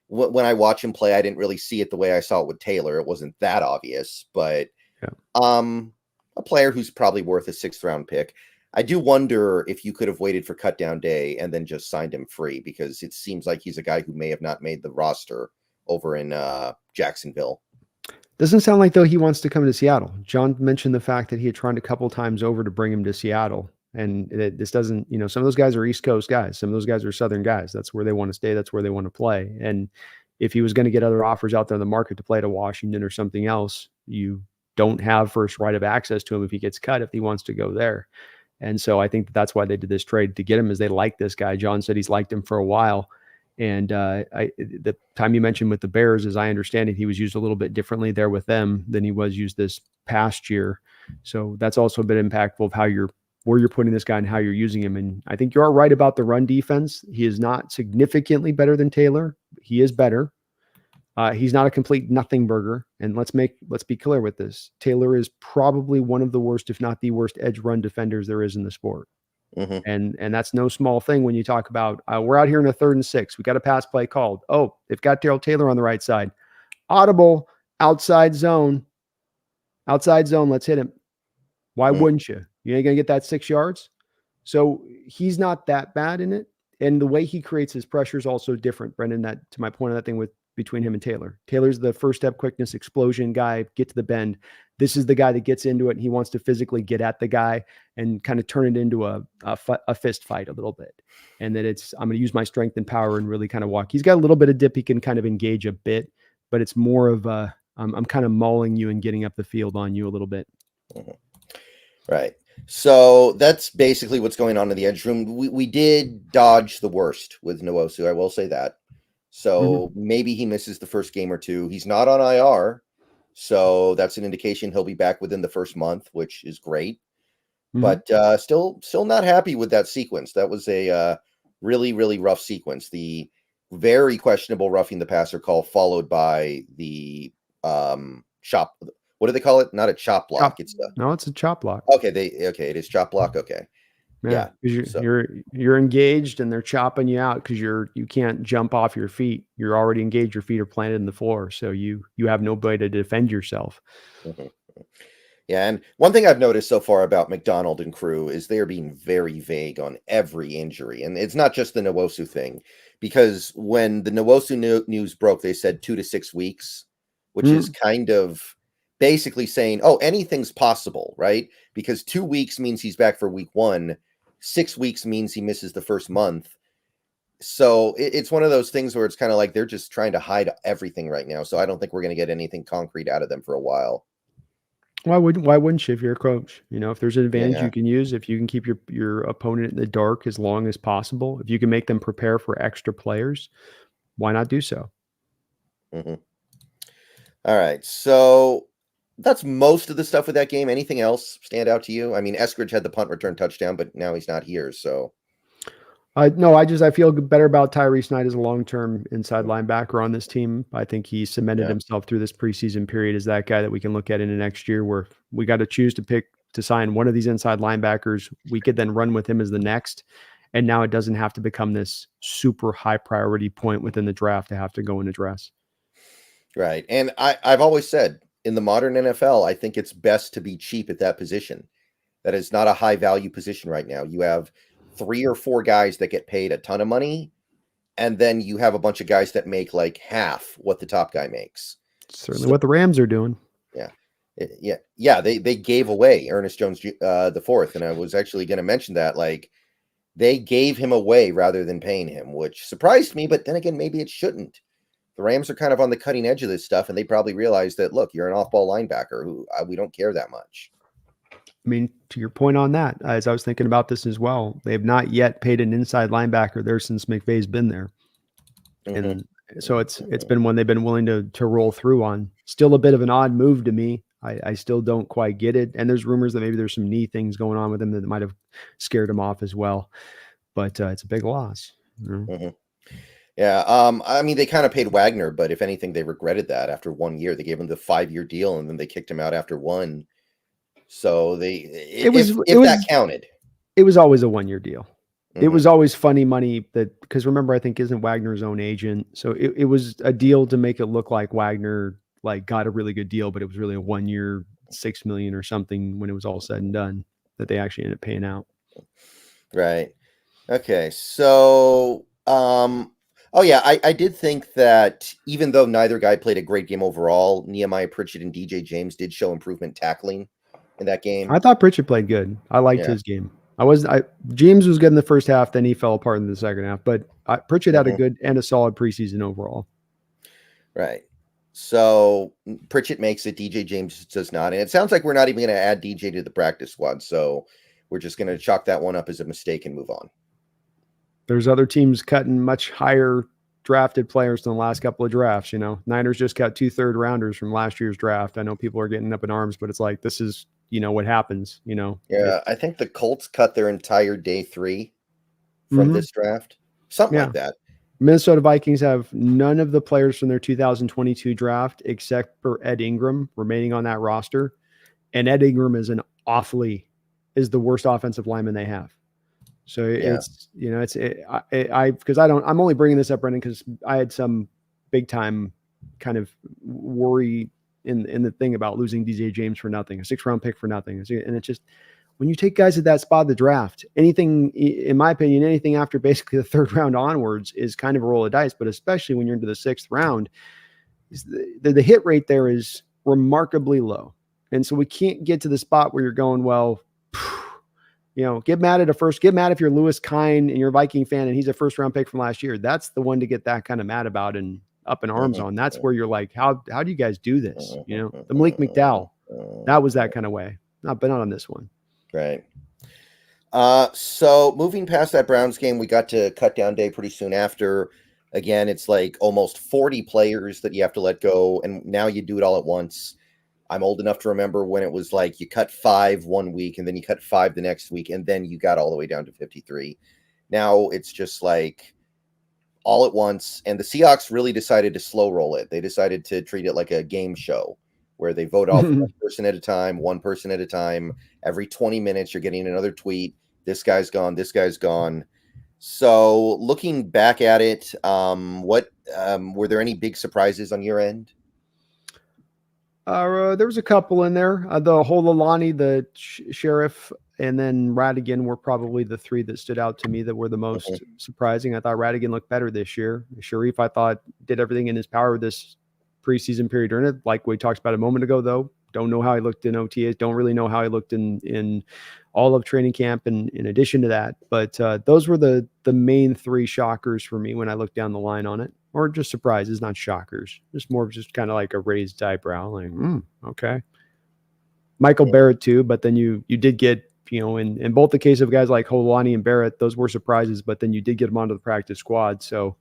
Speaker 1: When I watch him play, I didn't really see it the way I saw it with Taylor. It wasn't that obvious, but a player who's probably worth a 6th round pick. I do wonder if you could have waited for cutdown day and then just signed him free, because it seems like he's a guy who may have not made the roster over in Jacksonville.
Speaker 2: Doesn't sound like, though, he wants to come to Seattle. John mentioned the fact that he had tried a couple times over to bring him to Seattle. And this doesn't, some of those guys are East Coast guys. Some of those guys are Southern guys. That's where they want to stay. That's where they want to play. And if he was going to get other offers out there in the market to play to Washington or something else, you don't have first right of access to him if he gets cut, if he wants to go there. And so I think that's why they did this trade to get him, is they like this guy. John said he's liked him for a while. And the time you mentioned with the Bears, as I understand it, he was used a little bit differently there with them than he was used this past year. So that's also been impactful of where you're putting this guy and how you're using him. And I think you are right about the run defense. He is not significantly better than Taylor. He is better. He's not a complete nothing burger. And let's be clear with this. Taylor is probably one of the worst, if not the worst, edge run defenders there is in the sport. Mm-hmm. And that's no small thing when you talk about, we're out here in a 3rd and 6. We got a pass play called. Oh, they've got Darrell Taylor on the right side. Audible, outside zone. Outside zone, let's hit him. Why wouldn't you? You ain't going to get that 6 yards? So he's not that bad in it. And the way he creates his pressure is also different, Brendon, that to my point of that thing between him and Taylor. Taylor's the first step quickness explosion guy, get to the bend. This is the guy that gets into it and he wants to physically get at the guy and kind of turn it into a fist fight a little bit. And that I'm going to use my strength and power and really kind of walk. He's got a little bit of dip. He can kind of engage a bit, but it's more of I'm kind of mauling you and getting up the field on you a little bit.
Speaker 1: Mm-hmm. Right. So that's basically what's going on in the edge room. We did dodge the worst with Nwosu. I will say that. So maybe he misses the first game or two. He's not on IR. So that's an indication he'll be back within the first month, which is great. But still not happy with that sequence. That was a really, really rough sequence. The very questionable roughing the passer call followed by the chop. What do they call it? Not a chop block. It's
Speaker 2: a chop block.
Speaker 1: Okay. It is chop block. Okay. Yeah.
Speaker 2: You're engaged and they're chopping you out because you can't jump off your feet. You're already engaged. Your feet are planted in the floor. So you have no way to defend yourself.
Speaker 1: Mm-hmm. Yeah. And one thing I've noticed so far about McDonald and crew is they're being very vague on every injury. And it's not just the Nwosu thing, because when the Nwosu news broke, they said 2 to 6 weeks, which is kind of basically saying, oh, anything's possible, right? Because 2 weeks means he's back for week 1. 6 weeks means he misses the first month. So it's one of those things where it's kind of like they're just trying to hide everything right now. So I don't think we're going to get anything concrete out of them for a while.
Speaker 2: Why wouldn't you if you're a coach? If there's an advantage you can use, if you can keep your opponent in the dark as long as possible, if you can make them prepare for extra players, why not do so?
Speaker 1: Mm-hmm. All right. So that's most of the stuff with that game. Anything else stand out to you? I mean, Eskridge had the punt return touchdown, but now he's not here. So,
Speaker 2: no, I feel better about Tyrese Knight as a long-term inside linebacker on this team. I think he cemented himself through this preseason period as that guy that we can look at in the next year, where we got to choose to sign one of these inside linebackers. We could then run with him as the next. And now it doesn't have to become this super high priority point within the draft to have to go and address.
Speaker 1: Right. And I've always said, in the modern NFL, I think it's best to be cheap at that position. That is not a high value position right now. You have 3 or 4 guys that get paid a ton of money, and then you have a bunch of guys that make like half what the top guy makes.
Speaker 2: Certainly what the Rams are doing.
Speaker 1: Yeah. They gave away Ernest Jones the fourth, and I was actually going to mention that. Like, they gave him away rather than paying him, which surprised me. But then again, maybe it shouldn't. The Rams are kind of on the cutting edge of this stuff, and they probably realized that, look, you're an off-ball linebacker who we don't care that much.
Speaker 2: I mean, to your point on that, as I was thinking about this as well, they have not yet paid an inside linebacker there since McVay's been there. And so it's been one they've been willing to roll through on. Still a bit of an odd move to me. I still don't quite get it. And there's rumors that maybe there's some knee things going on with him that might have scared him off as well. But it's a big loss.
Speaker 1: Yeah. I mean, they kind of paid Wagner, but if anything, they regretted that after 1 year. They gave him the 5-year deal, and then they kicked him out after 1. So that counted.
Speaker 2: It was always a 1-year deal. It was always funny money because remember, I think isn't Wagner his own agent. So it was a deal to make it look like Wagner got a really good deal, but it was really a 1 year, $6 million or something when it was all said and done that they actually ended up paying out.
Speaker 1: Right. Okay. So, I did think that even though neither guy played a great game overall, Nehemiah Pritchett and DJ James did show improvement tackling in that game.
Speaker 2: I thought Pritchett played good. I liked his game. James was good in the first half, then he fell apart in the second half. But Pritchett had a good and a solid preseason overall.
Speaker 1: Right. So Pritchett makes it. DJ James does not. And it sounds like we're not even going to add DJ to the practice squad. So we're just going to chalk that one up as a mistake and move on.
Speaker 2: There's other teams cutting much higher drafted players than the last couple of drafts. You know, Niners just got 2 third-rounders from last year's draft. I know people are getting up in arms, but it's like, this is, what happens,
Speaker 1: Yeah, I think the Colts cut their entire day 3 from this draft. Something like that.
Speaker 2: Minnesota Vikings have none of the players from their 2022 draft except for Ed Ingram remaining on that roster. And Ed Ingram is is the worst offensive lineman they have. So it's, I'm only bringing this up, Brendon, because I had some big time kind of worry in the thing about losing DJ James for nothing, a 6th-round pick for nothing. And it's just, when you take guys at that spot of the draft, anything, in my opinion, anything after basically the 3rd round onwards is kind of a roll of dice, but especially when you're into the 6th round, the hit rate there is remarkably low. And so we can't get to the spot where you're going, well, get mad if you're Lewis Kine and you're a Viking fan and he's a 1st-round pick from last year. That's the one to get that kind of mad about and up in arms on. That's where you're like, how do you guys do this? The Malik McDowell, that was that kind of way. But not on this one.
Speaker 1: Right. So moving past that Browns game, we got to cut down day pretty soon after. Again, it's like almost 40 players that you have to let go, and now you do it all at once. I'm old enough to remember when it was like you cut 5 one week, and then you cut 5 the next week, and then you got all the way down to 53. Now it's just like all at once, and the Seahawks really decided to slow roll it. They decided to treat it like a game show, where they vote off one person at a time. Every 20 minutes, you're getting another tweet. This guy's gone. This guy's gone. So looking back at it, what were there any big surprises on your end?
Speaker 2: There was a couple in there. The Hololani, the Sheriff, and then Radigan were probably the 3 that stood out to me that were the most surprising. I thought Radigan looked better this year. Sharif, I thought, did everything in his power this preseason period during it. Like we talked about a moment ago, though, don't know how he looked in OTAs. Don't really know how he looked in all of training camp. And in addition to that, but those were the main 3 shockers for me when I looked down the line on it, or just surprises, not shockers, just more of just kind of like a raised eyebrow. Like, okay. Michael Barrett too, but then you did get, in both the case of guys like Holani and Barrett, those were surprises, but then you did get them onto the practice squad. So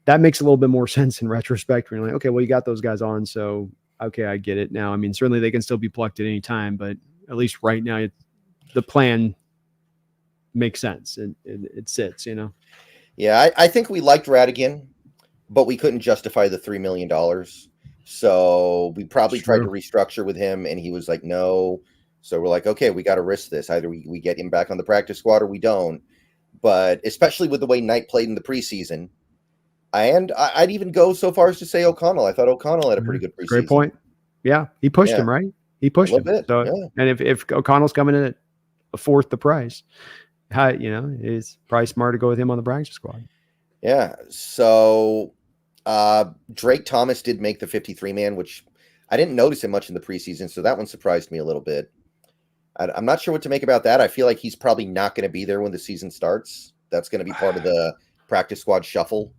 Speaker 2: that makes a little bit more sense in retrospect when you're like, okay, well, you got those guys on. So, okay, I get it now. I mean, certainly they can still be plucked at any time, but at least right now, the plan makes sense and it sits,
Speaker 1: Yeah, I think we liked Radigan, but we couldn't justify the $3 million. So we probably tried to restructure with him, and he was like, no. So we're like, okay, we got to risk this. Either we get him back on the practice squad or we don't. But especially with the way Knight played in the preseason, and I'd even go so far as to say O'Connell. I thought O'Connell had a pretty good preseason.
Speaker 2: Great point. Yeah, he pushed him, right? He pushed him.
Speaker 1: Bit,
Speaker 2: so, and if O'Connell's coming in at a 4th the price, it's probably smart to go with him on the practice squad.
Speaker 1: Yeah. So Drake Thomas did make the 53-man, which I didn't notice him much in the preseason, so that one surprised me a little bit. I'm not sure what to make about that. I feel like he's probably not going to be there when the season starts. That's going to be part of the practice squad shuffle.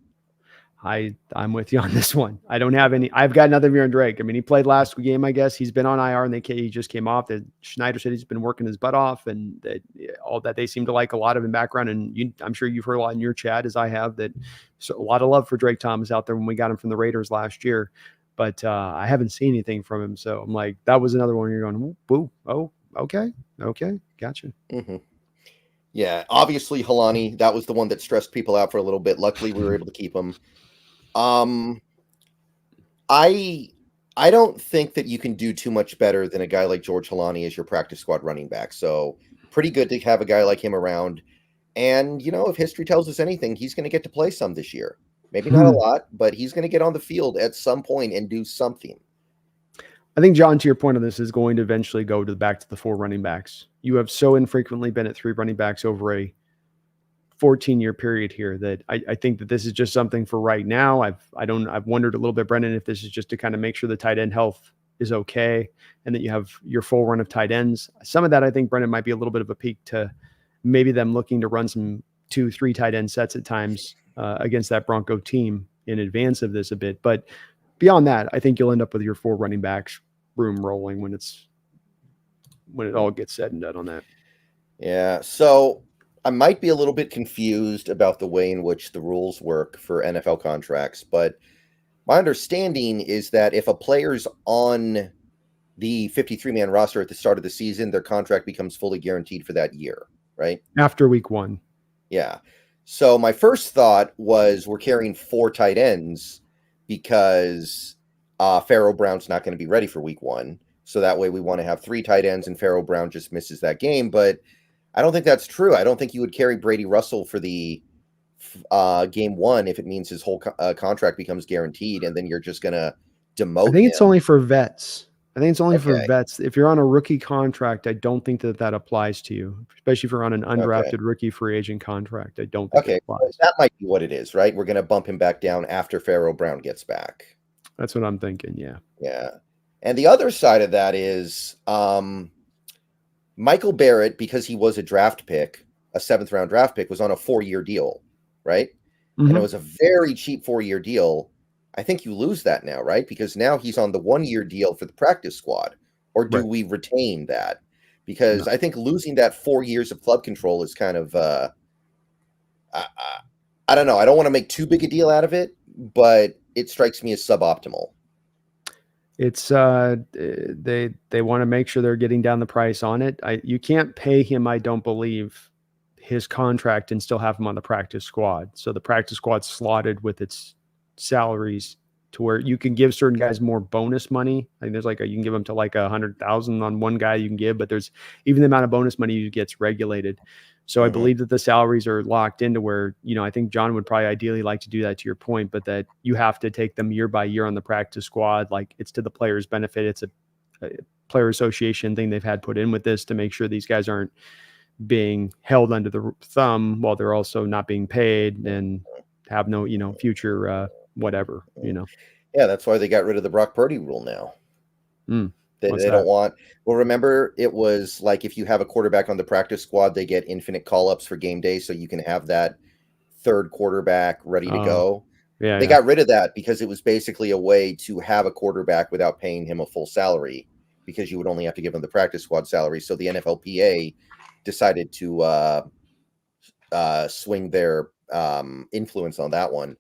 Speaker 2: I'm with you on this one. I don't have any. I've got another year on Drake. I mean, he played last game, I guess. He's been on IR, and he just came off. Schneider said he's been working his butt off, and all that they seem to like a lot of in background. And I'm sure you've heard a lot in your chat, as I have, that so a lot of love for Drake Thomas out there when we got him from the Raiders last year. But I haven't seen anything from him, so I'm like, that was another one you're going, woo, oh, okay, gotcha.
Speaker 1: Mm-hmm. Yeah, obviously Halani, that was the one that stressed people out for a little bit. Luckily, we were able to keep him. I don't think that you can do too much better than a guy like George Halani as your practice squad running back. So pretty good to have a guy like him around. And, if history tells us anything, he's going to get to play some this year. Maybe not a lot, but he's going to get on the field at some point and do something.
Speaker 2: I think, John, to your point on this, is going to eventually go back to the 4 running backs. You have so infrequently been at 3 running backs over a 14-year period here that I think that this is just something for right now. I've wondered a little bit, Brendon, if this is just to kind of make sure the tight end health is okay and that you have your full run of tight ends. Some of that, I think, Brendon, might be a little bit of a peak to maybe them looking to run some 2-3 tight end sets at times against that Bronco team in advance of this a bit. But beyond that, I think you'll end up with your 4 running backs room rolling when it all gets said and done on that.
Speaker 1: Yeah. So I might be a little bit confused about the way in which the rules work for NFL contracts, but my understanding is that if a player's on the 53-man roster at the start of the season, their contract becomes fully guaranteed for that year, right?
Speaker 2: After week 1.
Speaker 1: Yeah. So my first thought was we're carrying 4 tight ends because Pharaoh Brown's not going to be ready for week 1. So that way we want to have 3 tight ends and Pharaoh Brown just misses that game. But I don't think that's true. I don't think you would carry Brady Russell for the game 1 if it means his whole contract becomes guaranteed, and then you're just going to demote
Speaker 2: I think
Speaker 1: him.
Speaker 2: it's only for vets. I think it's only for vets. If you're on a rookie contract, I don't think that applies to you, especially if you're on an undrafted rookie free agent contract. I don't think it applies.
Speaker 1: That might be what it is, right? We're going to bump him back down after Pharaoh Brown gets back.
Speaker 2: That's what I'm thinking, yeah.
Speaker 1: Yeah. And the other side of that is Michael Barrett, because he was a draft pick, a 7th-round draft pick, was on a 4-year deal, right? Mm-hmm. And it was a very cheap 4-year deal. I think you lose that now, right? Because now he's on the 1-year deal for the practice squad. Or do we retain that? Because I think losing that 4 years of club control is kind of, I don't know. I don't want to make too big a deal out of it, but it strikes me as suboptimal.
Speaker 2: It's they want to make sure they're getting down the price on it. You can't pay him, I don't believe, his contract and still have him on the practice squad. So the practice squad's slotted with its salaries to where you can give certain guys more bonus money. I think there's you can give them to 100,000 on one guy you can give, but there's even the amount of bonus money you gets regulated. So I believe that the salaries are locked into where, I think John would probably ideally like to do that, to your point, but that you have to take them year by year on the practice squad. It's to the players' benefit. It's a player association thing they've had put in with this to make sure these guys aren't being held under the thumb while they're also not being paid and have no, future whatever,
Speaker 1: Yeah, that's why they got rid of the Brock Purdy rule now. They don't want. Well, remember, it was like if you have a quarterback on the practice squad, they get infinite call-ups for game day, so you can have that third quarterback ready to go. Yeah, they got rid of that because it was basically a way to have a quarterback without paying him a full salary, because you would only have to give him the practice squad salary. So the NFLPA decided to swing their influence on that one.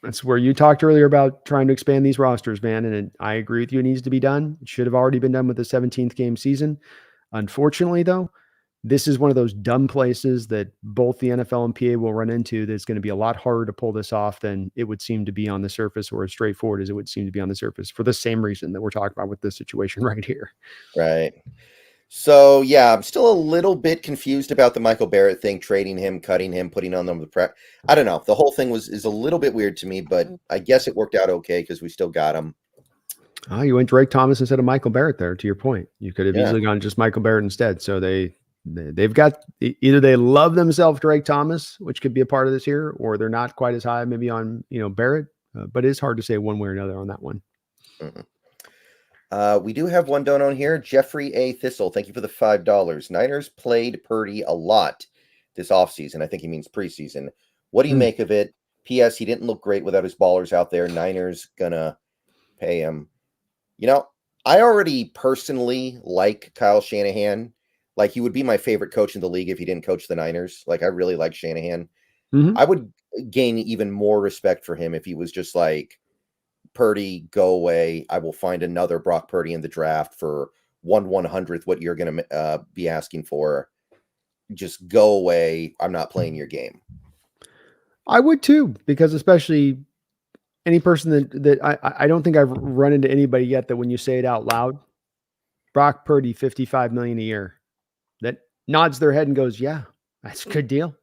Speaker 2: That's where you talked earlier about trying to expand these rosters, man. And I agree with you. It needs to be done. It should have already been done with the 17th game season. Unfortunately, though, this is one of those dumb places that both the NFL and PA will run into. That's going to be a lot harder to pull this off than it would seem to be on the surface, or as straightforward as it would seem to be on the surface, for the same reason that we're talking about with this situation right here.
Speaker 1: Right. So, yeah, I'm still a little bit confused about the Michael Barrett thing, trading him, cutting him, putting on them the prep. I don't know. The whole thing is a little bit weird to me, but I guess it worked out okay because we still got him.
Speaker 2: Oh, you went Drake Thomas instead of Michael Barrett there, to your point. You could have easily gone just Michael Barrett instead. So they've got, either they love themselves Drake Thomas, which could be a part of this here, or they're not quite as high maybe on, Barrett. But it's hard to say one way or another on that one.
Speaker 1: Mm-hmm. We do have one donut here. Jeffrey A. Thistle, thank you for the $5. Niners played Purdy a lot this offseason. I think he means preseason. What do you make of it? P.S. He didn't look great without his ballers out there. Niners gonna pay him. I already personally like Kyle Shanahan. He would be my favorite coach in the league if he didn't coach the Niners. I really like Shanahan. I would gain even more respect for him if he was just Purdy, go away. I will find another Brock Purdy in the draft for 1/100th what you're going to be asking for. Just go away. I'm not playing your game.
Speaker 2: I would too, because especially any person that I don't think I've run into anybody yet that when you say it out loud, Brock Purdy, $55 million a year, that nods their head and goes, yeah, that's a good deal.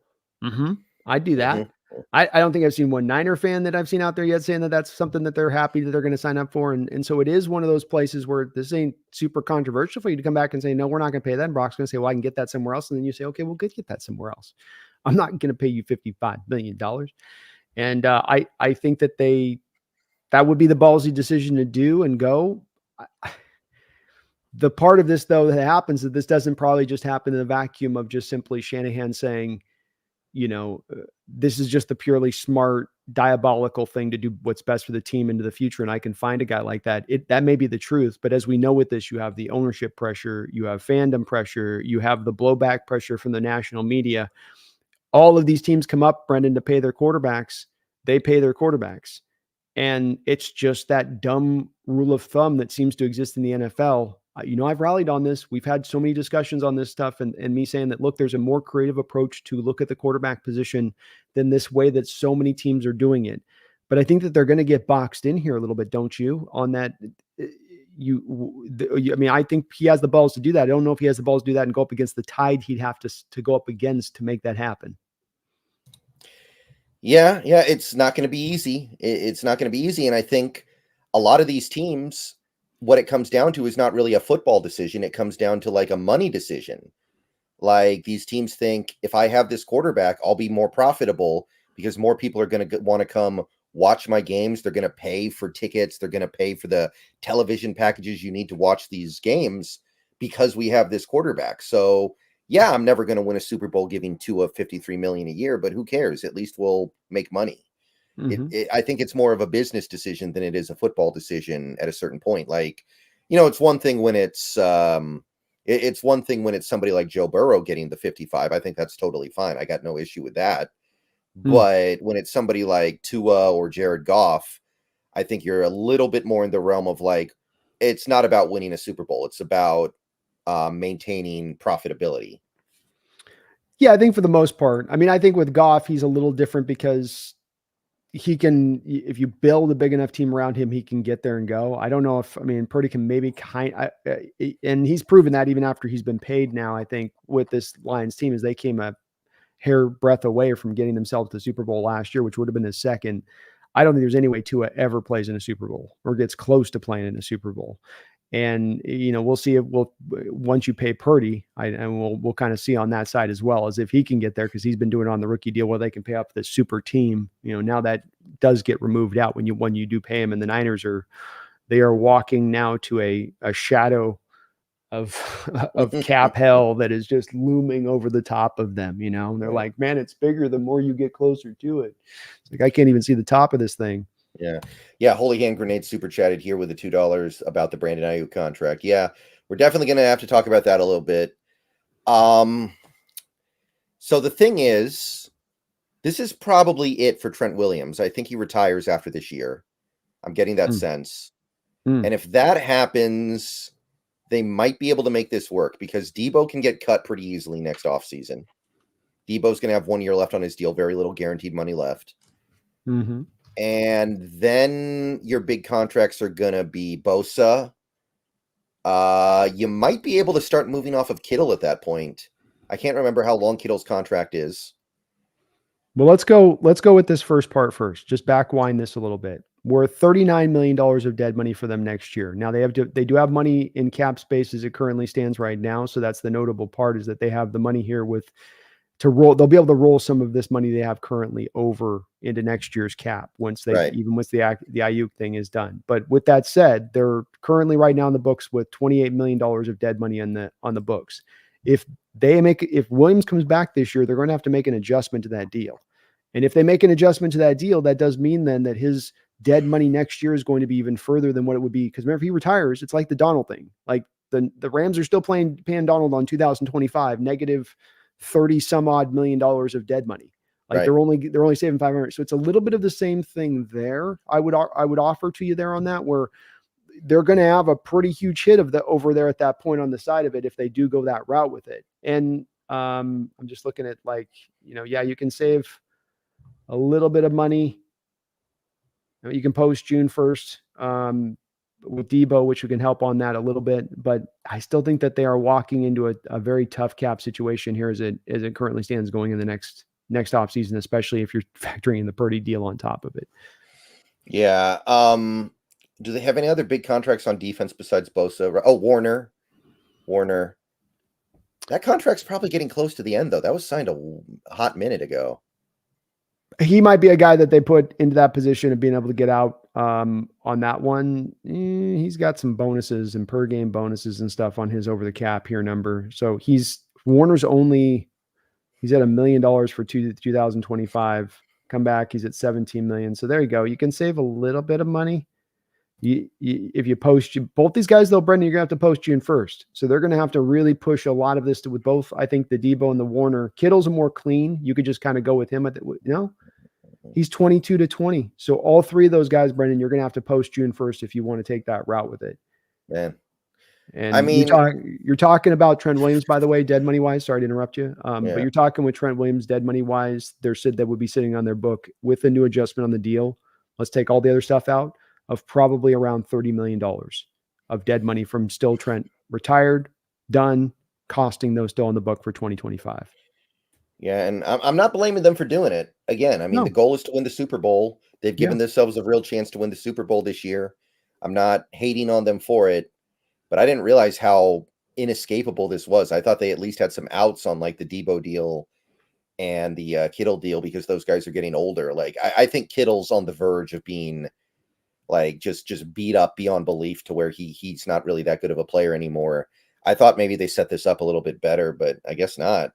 Speaker 2: I'd do that. I don't think I've seen one Niner fan that I've seen out there yet saying that that's something that they're happy that they're going to sign up for. And so it is one of those places where this ain't super controversial for you to come back and say, no, we're not going to pay that. And Brock's going to say, well, I can get that somewhere else. And then you say, okay, well, good, get that somewhere else. I'm not going to pay you $55 million. And I think that would be the ballsy decision to do and go. The part of this, though, that happens, that this doesn't probably just happen in a vacuum of just simply Shanahan saying, this is just the purely smart, diabolical thing to do what's best for the team into the future. And I can find a guy like that. That may be the truth. But as we know with this, you have the ownership pressure, you have fandom pressure, you have the blowback pressure from the national media. All of these teams come up, Brendon, to pay their quarterbacks. They pay their quarterbacks. And it's just that dumb rule of thumb that seems to exist in the NFL. I've rallied on this. We've had so many discussions on this stuff, and me saying that, look, there's a more creative approach to look at the quarterback position than this way that so many teams are doing it. But I think that they're going to get boxed in here a little bit, don't you? On that, I think he has the balls to do that. I don't know if he has the balls to do that and go up against the tide he'd have to go up against to make that happen.
Speaker 1: Yeah, it's not going to be easy. It's not going to be easy, and I think a lot of these teams, what it comes down to is not really a football decision. It comes down to like a money decision. Like these teams think, if I have this quarterback, I'll be more profitable because more people are going to want to come watch my games. They're going to pay for tickets. They're going to pay for the television packages you need to watch these games because we have this quarterback. So yeah, I'm never going to win a Super Bowl giving Tua $53 million a year, but who cares? At least we'll make money. Mm-hmm. I think it's more of a business decision than it is a football decision at a certain point. Like, it's one thing when it's one thing when it's somebody like Joe Burrow getting the 55. I think that's totally fine. I got no issue with that. But when it's somebody like Tua or Jared Goff, I think you're a little bit more in the realm of like, it's not about winning a Super Bowl. It's about maintaining profitability.
Speaker 2: Yeah, I think for the most part. I mean, I think with Goff, he's a little different because he can, if you build a big enough team around him, he can get there and go. I don't know if, Purdy can maybe and he's proven that even after he's been paid now, I think with this Lions team, as they came a hair breadth away from getting themselves to the Super Bowl last year, which would have been his second. I don't think there's any way Tua ever plays in a Super Bowl or gets close to playing in a Super Bowl. And, we'll see if once you pay Purdy, we'll kind of see on that side as well as if he can get there, because he's been doing it on the rookie deal where they can pay up the super team. Now that does get removed out when you do pay him, and the Niners are walking now to a shadow of cap hell that is just looming over the top of them. And they're like, man, it's bigger the more you get closer to it. It's like, I can't even see the top of this thing.
Speaker 1: Yeah. Holy Hand Grenade super chatted here with the $2 about the Brandon Ayuk contract. Yeah, we're definitely going to have to talk about that a little bit. So the thing is, this is probably it for Trent Williams. I think he retires after this year. I'm getting that sense. And if that happens, they might be able to make this work because Debo can get cut pretty easily next offseason. Debo's going to have 1 year left on his deal, very little guaranteed money left.
Speaker 2: Mm-hmm.
Speaker 1: And then your big contracts are going to be Bosa. You might be able to start moving off of Kittle at that point. I can't remember how long Kittle's contract is.
Speaker 2: Well, let's go with this first part first. Just backwind this a little bit. We're $39 million of dead money for them next year. Now they do have money in cap space as it currently stands right now. So that's the notable part, is that they have the money here to roll. They'll be able to roll some of this money they have currently over into next year's cap once the Ayuk thing is done. But with that said, they're currently right now in the books with $28 million of dead money on the books. If Williams comes back this year, they're going to have to make an adjustment to that deal. And if they make an adjustment to that deal, that does mean then that his dead money next year is going to be even further than what it would be. Because remember, if he retires, it's like the Donald thing. Like the Rams are still paying Donald on 2025, negative 30 some odd million dollars of dead money. Like they're only saving 500. So it's a little bit of the same thing there. I would offer to you there on that, where they're going to have a pretty huge hit over there at that point on the side of it if they do go that route with it. And I'm just looking at you can save a little bit of money. You can post June 1st with Debo, which we can help on that a little bit. But I still think that they are walking into a very tough cap situation here as it currently stands going in the next offseason, especially if you're factoring in the Purdy deal on top of it.
Speaker 1: Yeah. Do they have any other big contracts on defense besides Bosa? Oh, Warner. That contract's probably getting close to the end, though. That was signed a hot minute ago.
Speaker 2: He might be a guy that they put into that position of being able to get out On that one, he's got some bonuses and per game bonuses and stuff on his over the cap here number. So Warner's only, he's at $1 million for 2025. Come back, he's at 17 million. So there you go. You can save a little bit of money. If you post both these guys though, Brendon, you're gonna have to post June 1st. So they're gonna have to really push a lot of this with both. I think the Debo and the Warner. Kittle's a more clean. You could just kind of go with him he's 22 to 20. So all three of those guys, Brendon, you're gonna have to post June 1st if you want to take that route with it.
Speaker 1: Man.
Speaker 2: And
Speaker 1: I mean,
Speaker 2: you're talking about Trent Williams, by the way, dead money wise. Sorry to interrupt you.
Speaker 1: Yeah.
Speaker 2: But you're talking with Trent Williams, dead money wise. That would be sitting on their book with a new adjustment on the deal. Let's take all the other stuff out, of probably around $30 million of dead money from still Trent retired, done, costing those still on the book for 2025.
Speaker 1: Yeah, and I'm not blaming them for doing it. Again, I mean, the goal is to win the Super Bowl. They've given themselves a real chance to win the Super Bowl this year. I'm not hating on them for it, but I didn't realize how inescapable this was. I thought they at least had some outs on like the Debo deal and the Kittle deal because those guys are getting older. Like I think Kittle's on the verge of being like just beat up beyond belief to where he's not really that good of a player anymore. I thought maybe they set this up a little bit better, but I guess not.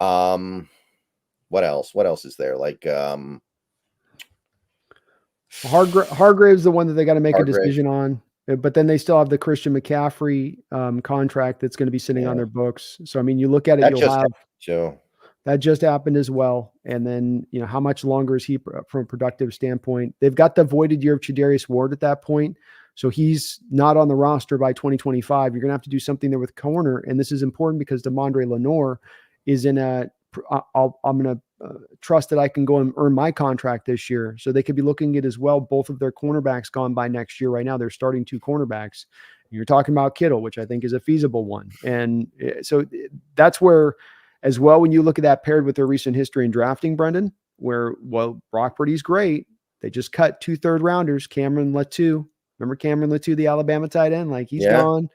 Speaker 1: What else? What else is there? Like
Speaker 2: Hargrave's the one that they got to make a decision on. But then they still have the Christian McCaffrey contract that's going to be sitting on their books. So I mean, you look at it, that just happened as well. And then, how much longer is he from a productive standpoint? They've got the voided year of Chidarius Ward at that point. So he's not on the roster by 2025. You're going to have to do something there with corner. And this is important because DeMondre Lenore is in I'm going to trust that I can go and earn my contract this year. So they could be looking at as well. Both of their cornerbacks gone by next year. Right now, they're starting 2 cornerbacks. You're talking about Kittle, which I think is a feasible one. And so that's where, as well, when you look at that paired with their recent history in drafting, Brendon, where, Brock Purdy's great. They just cut 2 third-rounders, Cameron Latou. Remember Cameron Latou, the Alabama tight end? Like, he's gone.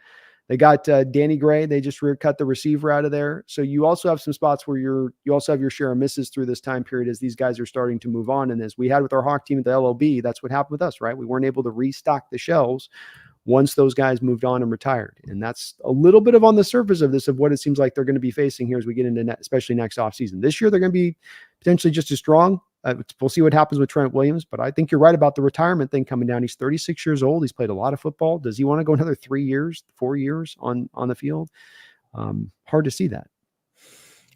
Speaker 2: They got Danny Gray. They just cut the receiver out of there. So you also have some spots where you also have your share of misses through this time period as these guys are starting to move on. And as we had with our Hawk team at the LOB, that's what happened with us, right? We weren't able to restock the shelves once those guys moved on and retired. And that's a little bit of on the surface of this, of what it seems like they're going to be facing here as we get into especially next offseason. This year, they're going to be potentially just as strong. We'll see what happens with Trent Williams, but I think you're right about the retirement thing coming down. He's 36 years old. He's played a lot of football. Does he want to go another 3 years, 4 years on the field? Hard to see that.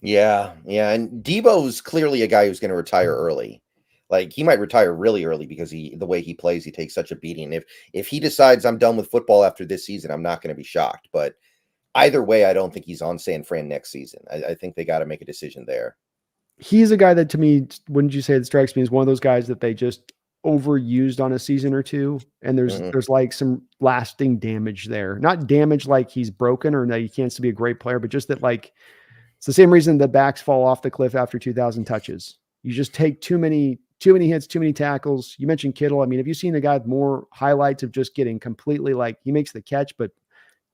Speaker 1: Yeah. And Debo's clearly a guy who's going to retire early. Like, he might retire really early because the way he plays, he takes such a beating. If he decides I'm done with football after this season, I'm not going to be shocked. But either way, I don't think he's on San Fran next season. I think they got to make a decision there.
Speaker 2: He's a guy that, to me, wouldn't you say, that strikes me as one of those guys that they just overused on a season or two, and there's like some lasting damage there. Not damage like he's broken or that he can't be a great player, but just that, like, it's the same reason the backs fall off the cliff after 2,000 touches. You just take too many hits, too many tackles. You mentioned Kittle. I mean, have you seen a guy with more highlights of just getting completely, like, he makes the catch, but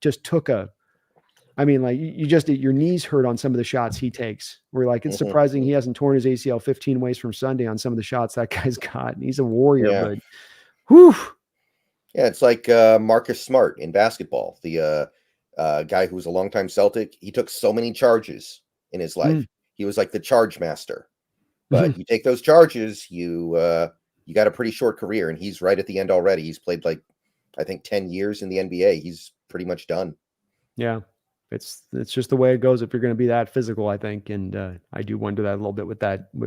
Speaker 2: just took your knees hurt on some of the shots he takes. We're like, it's surprising he hasn't torn his ACL 15 ways from Sunday on some of the shots that guy's got. He's a warrior, but whew.
Speaker 1: Yeah, it's like Marcus Smart in basketball, the guy who was a longtime Celtic. He took so many charges in his life. He was like the charge master. But you take those charges, you got a pretty short career, and he's right at the end already. He's played, like, I think 10 years in the NBA. He's pretty much done. Yeah.
Speaker 2: It's just the way it goes if you're going to be that physical, I think. And I do wonder that a little bit with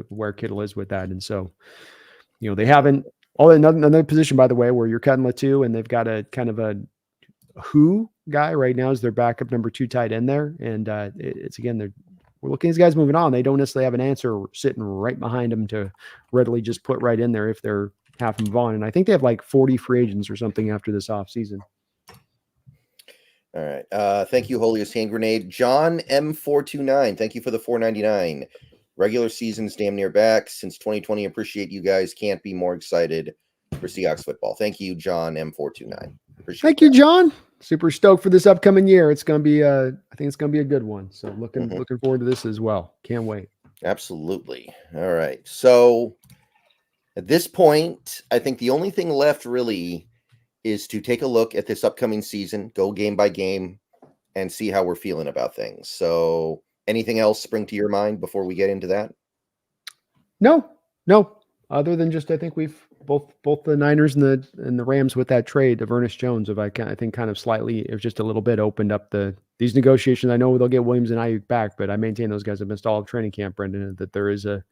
Speaker 2: where Kittle is with that. And so, they haven't another position, by the way, where you're cutting Latou, and they've got a kind of a who guy right now is their backup number 2 tight end there. And it's, again, we're looking at these guys moving on. They don't necessarily have an answer sitting right behind them to readily just put right in there if they're half to move on. And I think they have like 40 free agents or something after this offseason.
Speaker 1: All right. Thank you, Holiest Hand Grenade. John M429, thank you for the $4.99. Regular season's damn near back since 2020. Appreciate you guys. Can't be more excited for Seahawks football. Thank you, John M429.
Speaker 2: Thank you, John. Super stoked for this upcoming year. It's going to be I think it's going to be a good one. So looking forward to this as well. Can't wait.
Speaker 1: Absolutely. All right. So At this point, I think the only thing left really is to take a look at this upcoming season, go game by game, and see how we're feeling about things. So anything else spring to your mind before we get into that?
Speaker 2: No. Other than just, I think we've both the Niners and the Rams with that trade of Ernest Jones, I think kind of slightly, it was just a little bit opened up these negotiations. I know they'll get Williams and Ayuk back, but I maintain those guys have missed all of training camp, Brendon, that there is a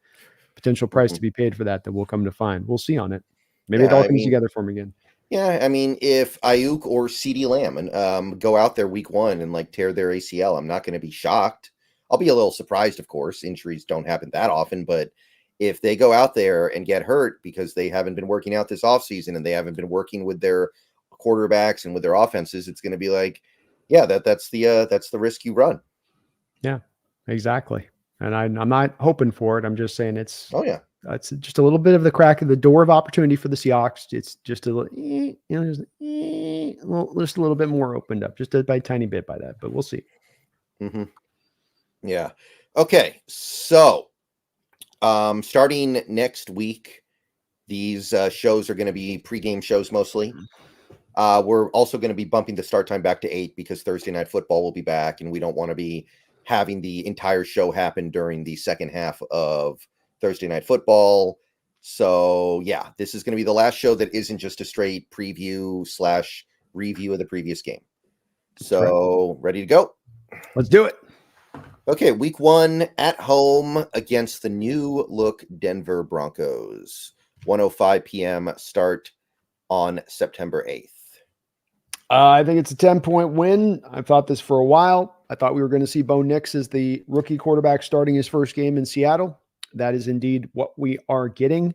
Speaker 2: potential price to be paid for that we'll come to find. We'll see on it. Maybe it all comes together for him again.
Speaker 1: Yeah, I mean, if Ayuk or CeeDee Lamb and go out there week 1 and like tear their ACL, I'm not going to be shocked. I'll be a little surprised, of course. Injuries don't happen that often, but if they go out there and get hurt because they haven't been working out this offseason and they haven't been working with their quarterbacks and with their offenses, it's going to be like, yeah, that's the risk you run.
Speaker 2: Yeah, exactly. And I'm not hoping for it. I'm just saying it's just a little bit of the crack of the door of opportunity for the Seahawks. It's just a little, just a little bit more opened up, just by a tiny bit by that, but we'll see.
Speaker 1: Mm-hmm. Yeah. Okay. So, starting next week, these shows are going to be pregame shows mostly. We're also going to be bumping the start time back to 8 because Thursday Night Football will be back, and we don't want to be having the entire show happen during the second half of Thursday Night Football. So, yeah, this is going to be the last show that isn't just a straight preview/review of the previous game. So, Ready to go?
Speaker 2: Let's do it.
Speaker 1: Okay, week 1 at home against the new look Denver Broncos. 1:05 p.m. start on September 8th.
Speaker 2: I think it's a 10-point win. I've thought this for a while. I thought we were going to see Bo Nix as the rookie quarterback starting his first game in Seattle. That is indeed what we are getting.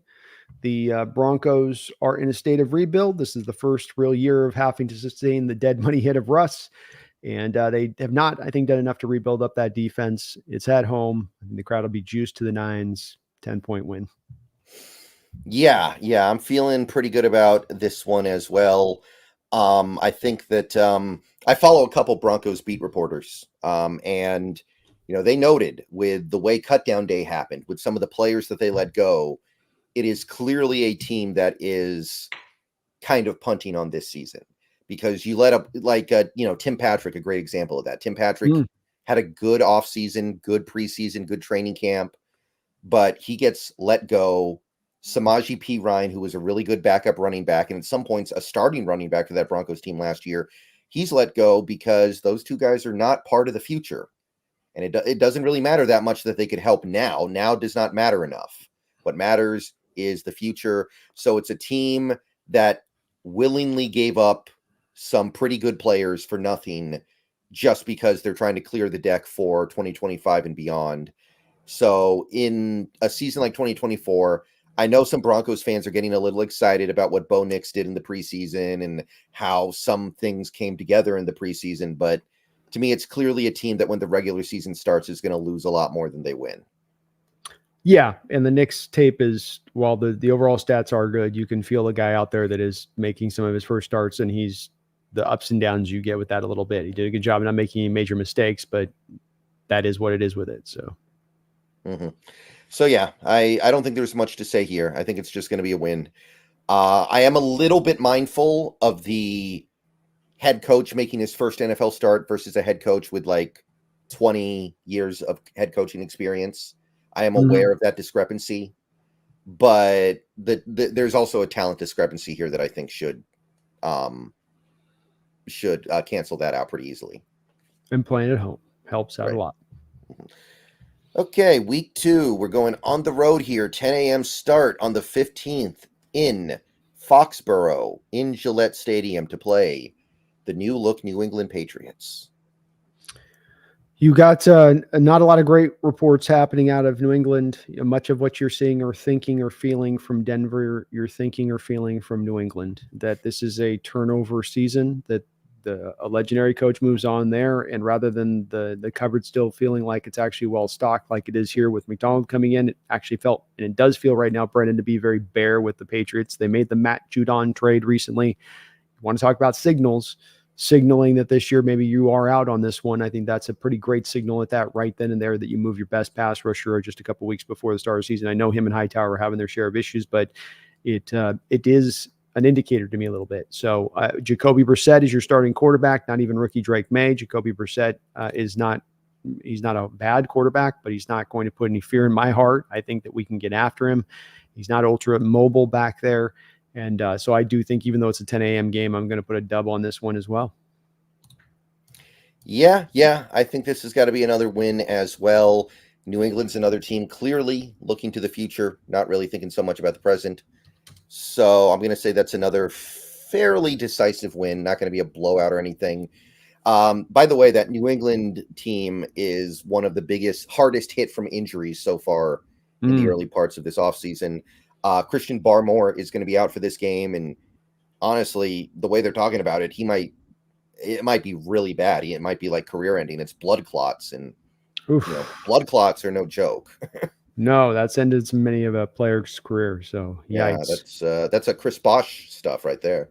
Speaker 2: The Broncos are in a state of rebuild. This is the first real year of having to sustain the dead money hit of Russ. And they have not, I think, done enough to rebuild up that defense. It's at home. The crowd will be juiced to the nines. 10-point win.
Speaker 1: Yeah, I'm feeling pretty good about this one as well. I think that I follow a couple Broncos beat reporters, and they noted with the way cutdown day happened, with some of the players that they let go, it is clearly a team that is kind of punting on this season. Because you let up, Tim Patrick, a great example of that. Tim Patrick had a good offseason, good preseason, good training camp, but he gets let go. Samaje Perine, who was a really good backup running back, and at some points a starting running back for that Broncos team last year, he's let go because those two guys are not part of the future. And it doesn't really matter that much that they could help now. Now does not matter enough. What matters is the future. So it's a team that willingly gave up some pretty good players for nothing just because they're trying to clear the deck for 2025 and beyond. So in a season like 2024, I know some Broncos fans are getting a little excited about what Bo Nix did in the preseason and how some things came together in the preseason. But to me, it's clearly a team that when the regular season starts is going to lose a lot more than they win.
Speaker 2: Yeah, and the Knicks tape is, while the overall stats are good, you can feel a guy out there that is making some of his first starts, and he's the ups and downs you get with that a little bit. He did a good job of not making any major mistakes, but that is what it is with it. So,
Speaker 1: So yeah, I don't think there's much to say here. I think it's just going to be a win. I am a little bit mindful of the head coach making his first NFL start versus a head coach with like 20 years of head coaching experience. I am aware of that discrepancy, but there's also a talent discrepancy here that I think should cancel that out pretty easily.
Speaker 2: And playing at home helps out a lot.
Speaker 1: Okay, week 2, we're going on the road here. 10 a.m. start on the 15th in Foxborough in Gillette Stadium to play the new look New England Patriots.
Speaker 2: You got not a lot of great reports happening out of New England. Much of what you're seeing or thinking or feeling from Denver, you're thinking or feeling from New England, that this is a turnover season, that a legendary coach moves on there, and rather than the cupboard still feeling like it's actually well stocked like it is here with McDonald coming in, it actually felt, and it does feel right now, Brendon, to be very bare with the Patriots. They made the Matt Judon trade recently. You want to talk about signals. signaling that this year maybe you are out on this one. I think that's a pretty great signal at that right then and there, that you move your best pass rusher just a couple weeks before the start of the season. I know him and Hightower are having their share of issues, but it is an indicator to me a little bit. So Jacoby Brissett is your starting quarterback, not even rookie Drake May. Jacoby Brissett he's not a bad quarterback, but he's not going to put any fear in my heart. I think that we can get after him. He's not ultra mobile back there. And so I do think, even though it's a 10 a.m. game, I'm going to put a dub on this one as well.
Speaker 1: Yeah. I think this has got to be another win as well. New England's another team clearly looking to the future, not really thinking so much about the present. So I'm going to say that's another fairly decisive win, not going to be a blowout or anything. By the way, that New England team is one of the biggest, hardest hit from injuries so far in the early parts of this offseason. Christian Barmore is going to be out for this game, and honestly, the way they're talking about it, it might be really bad. It might be like career ending. It's blood clots, and blood clots are no joke.
Speaker 2: No, that's ended so many of a player's career. So yikes.
Speaker 1: Yeah, that's a Chris Bosh stuff right there.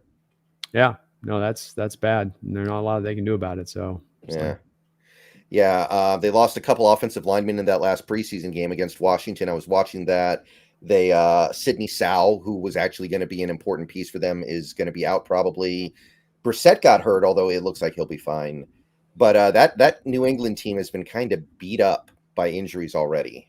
Speaker 2: Yeah, no, that's bad. And there's not a lot they can do about it. So
Speaker 1: they lost a couple offensive linemen in that last preseason game against Washington. I was watching that. Sidney Sow, who was actually going to be an important piece for them, is going to be out probably. Brissett got hurt, although it looks like he'll be fine. But that New England team has been kind of beat up by injuries already.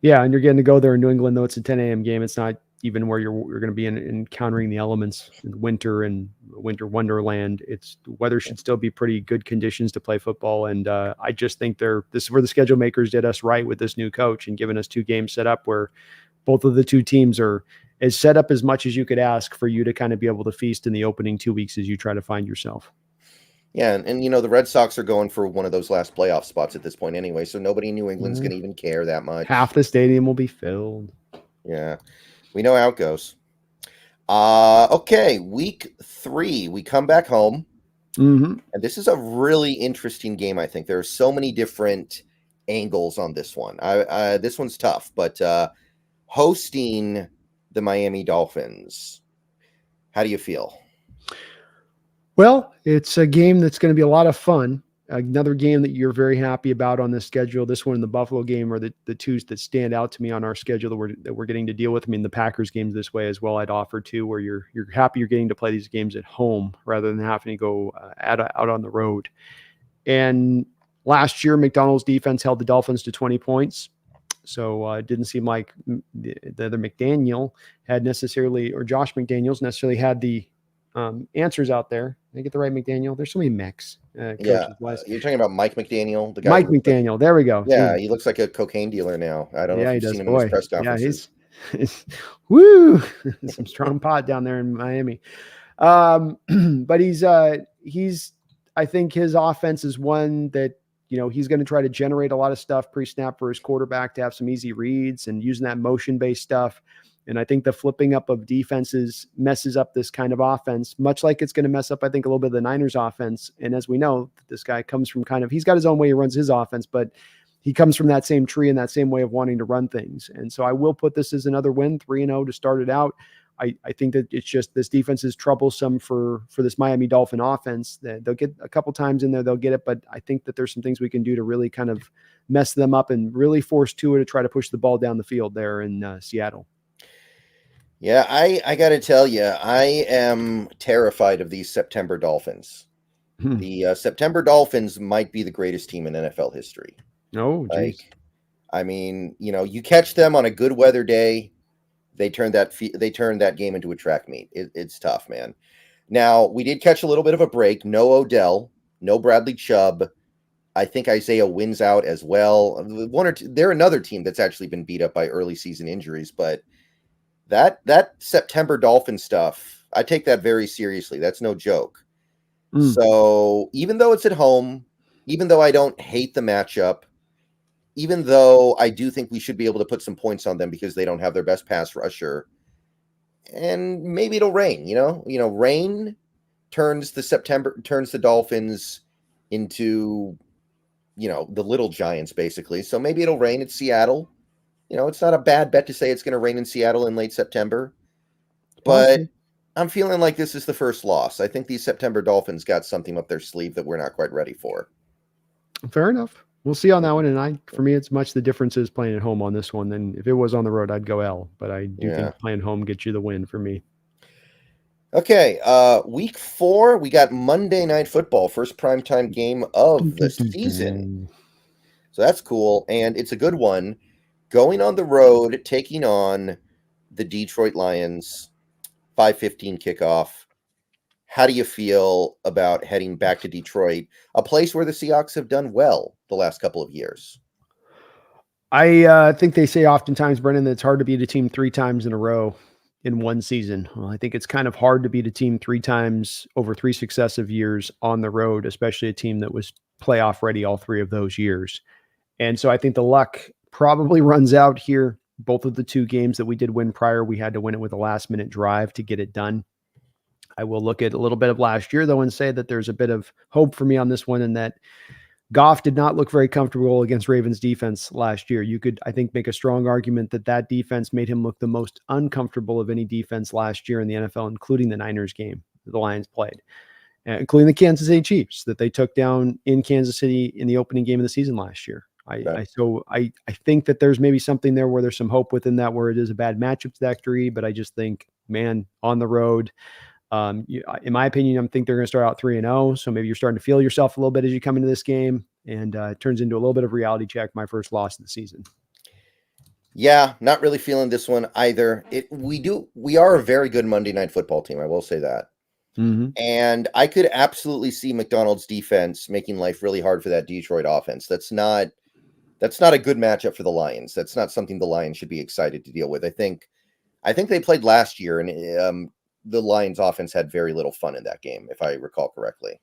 Speaker 2: Yeah, and you're getting to go there in New England, though it's a 10 a.m. game. It's not even where you're going to be encountering the elements in winter and winter wonderland. The weather should still be pretty good conditions to play football. And I just think this is where the schedule makers did us right with this new coach and giving us 2 games set up where both of the two teams are as set up as much as you could ask for you to kind of be able to feast in the opening 2 weeks as you try to find yourself.
Speaker 1: Yeah, and the Red Sox are going for one of those last playoff spots at this point anyway, so nobody in New England's going to even care that much.
Speaker 2: Half the stadium will be filled.
Speaker 1: Yeah, we know how it goes. Okay, week 3, we come back home, and this is a really interesting game, I think. There are so many different angles on this one. This one's tough, but hosting the Miami Dolphins, how do you feel?
Speaker 2: Well, it's a game that's going to be a lot of fun. Another game that you're very happy about on this schedule. This one and the Buffalo game are the twos that stand out to me on our schedule that we're getting to deal with. I mean, the Packers games this way as well, I'd offer too, where you're happy you're getting to play these games at home rather than having to go out on the road. And last year, McDonald's defense held the Dolphins to 20 points. So it didn't seem like the other McDaniel had necessarily, or Josh McDaniels necessarily had the answers out there. Did I get the right McDaniel? There's so many Mechs.
Speaker 1: You're talking about Mike McDaniel, the guy.
Speaker 2: Mike McDaniel. There we go.
Speaker 1: Yeah, he looks like a cocane dealer now. I don't know if you've seen him in his press conferences.
Speaker 2: Yeah, he's woo, some strong pot down there in Miami. But he's. I think his offense is one that he's going to try to generate a lot of stuff pre-snap for his quarterback to have some easy reads and using that motion-based stuff. And I think the flipping up of defenses messes up this kind of offense, much like it's going to mess up, I think, a little bit of the Niners offense. And as we know, this guy comes from he's got his own way he runs his offense, but he comes from that same tree and that same way of wanting to run things. And so I will put this as another win, 3-0 to start it out. I think that it's just this defense is troublesome for this Miami Dolphin offense. They'll get a couple times in there, they'll get it, but I think that there's some things we can do to really kind of mess them up and really force Tua to try to push the ball down the field there in Seattle.
Speaker 1: Yeah, I got to tell you, I am terrified of these September Dolphins. The September Dolphins might be the greatest team in NFL history.
Speaker 2: Oh, geez.
Speaker 1: I mean, you catch them on a good weather day, they turn that game into a track meet. It's tough, man. Now, we did catch a little bit of a break. No Odell, no Bradley Chubb. I think Isaiah Wynn's out as well. One or two. They're another team that's actually been beat up by early season injuries, but that September Dolphin stuff, I take that very seriously. That's no joke. So even though it's at home, even though I don't hate the matchup, even though I do think we should be able to put some points on them because they don't have their best pass rusher, and maybe it'll rain, rain turns the Dolphins into, the little giants basically. So maybe it'll rain at Seattle. It's not a bad bet to say it's going to rain in Seattle in late September, but I'm feeling like this is the first loss. I think these September Dolphins got something up their sleeve that we're not quite ready for.
Speaker 2: Fair enough. We'll see on that one. And for me, it's much the difference is playing at home on this one. Then if it was on the road, I'd go L. But I do think playing home gets you the win for me.
Speaker 1: Okay, week 4, we got Monday Night Football, first primetime game of the season. So that's cool, and it's a good one. Going on the road, taking on the Detroit Lions, 5:15 kickoff. How do you feel about heading back to Detroit, a place where the Seahawks have done well the last couple of years?
Speaker 2: I think they say oftentimes, Brendon, that it's hard to beat a team 3 times in a row in one season. Well, I think it's kind of hard to beat a team 3 times over 3 successive years on the road, especially a team that was playoff ready all 3 of those years. And so I think the luck probably runs out here. Both of the 2 games that we did win prior, we had to win it with a last-minute drive to get it done. I will look at a little bit of last year, though, and say that there's a bit of hope for me on this one, in that Goff did not look very comfortable against Ravens defense last year. You could, I think, make a strong argument that that defense made him look the most uncomfortable of any defense last year in the NFL, including the Niners game that the Lions played, including the Kansas City Chiefs that they took down in Kansas City in the opening game of the season last year. I think that there's maybe something there where there's some hope within that, where it is a bad matchup to that degree, but I just think, man, on the road, in my opinion, I think they're going to start out 3-0. So maybe you're starting to feel yourself a little bit as you come into this game, and it turns into a little bit of reality check. My first loss of the season.
Speaker 1: Yeah, not really feeling this one either. We are a very good Monday Night Football team. I will say that.
Speaker 2: Mm-hmm.
Speaker 1: And I could absolutely see McDonald's defense making life really hard for that Detroit offense. That's not a good matchup for the Lions. That's not something the Lions should be excited to deal with. I think they played last year, and the Lions offense had very little fun in that game, if I recall correctly.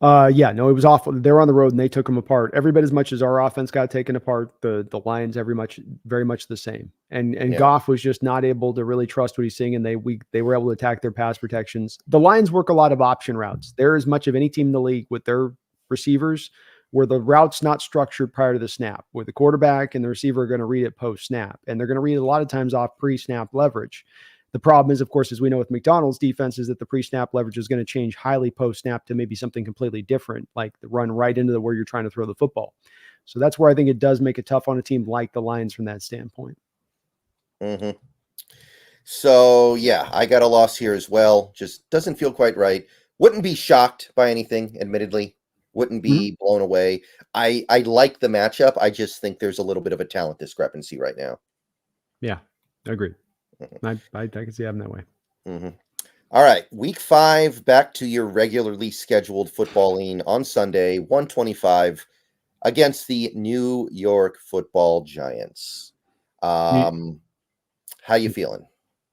Speaker 2: Yeah, no, it was awful. They were on the road and they took them apart. Every bit as much as our offense got taken apart, the Lions very much the same. And Goff was just not able to really trust what he's seeing, and they were able to attack their pass protections. The Lions work a lot of option routes. They're as much of any team in the league with their receivers where the route's not structured prior to the snap, where the quarterback and the receiver are going to read it post-snap. And they're going to read it a lot of times off pre-snap leverage. The problem is, of course, as we know with McDonald's defense, is that the pre-snap leverage is going to change highly post-snap to maybe something completely different, like the run right into where you're trying to throw the football. So that's where I think it does make it tough on a team like the Lions from that standpoint.
Speaker 1: Mm-hmm. So, yeah, I got a loss here as well. Just doesn't feel quite right. Wouldn't be shocked by anything, admittedly. Wouldn't be blown away. I like the matchup. I just think there's a little bit of a talent discrepancy right now.
Speaker 2: Yeah, I agree. I can see having that way.
Speaker 1: Mm-hmm. All right, week 5, back to your regularly scheduled footballing on Sunday, 1:25 against the New York Football Giants. How you feeling?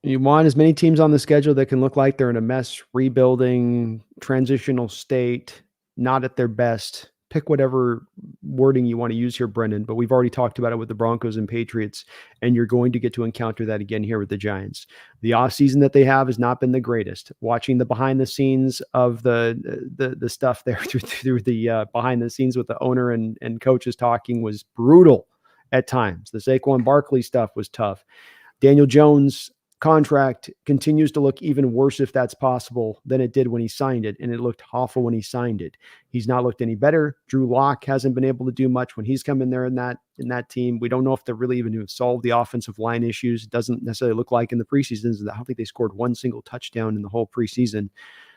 Speaker 2: You want as many teams on the schedule that can look like they're in a mess, rebuilding, transitional state, not at their best. Pick whatever wording you want to use here, Brendon, but we've already talked about it with the Broncos and Patriots, and you're going to get to encounter that again here with the Giants. The offseason that they have has not been the greatest. Watching the behind the scenes of the stuff there through the behind the scenes with the owner and coaches talking was brutal at times. The Saquon Barkley stuff was tough. Daniel Jones' contract continues to look even worse, if that's possible, than it did when he signed it, and it looked awful when he signed it. He's not looked any better. Drew Lock hasn't been able to do much when he's come in there in that team. We don't know if they're really even going to solve the offensive line issues. It doesn't necessarily look like in the preseason. I don't think they scored one single touchdown in the whole preseason.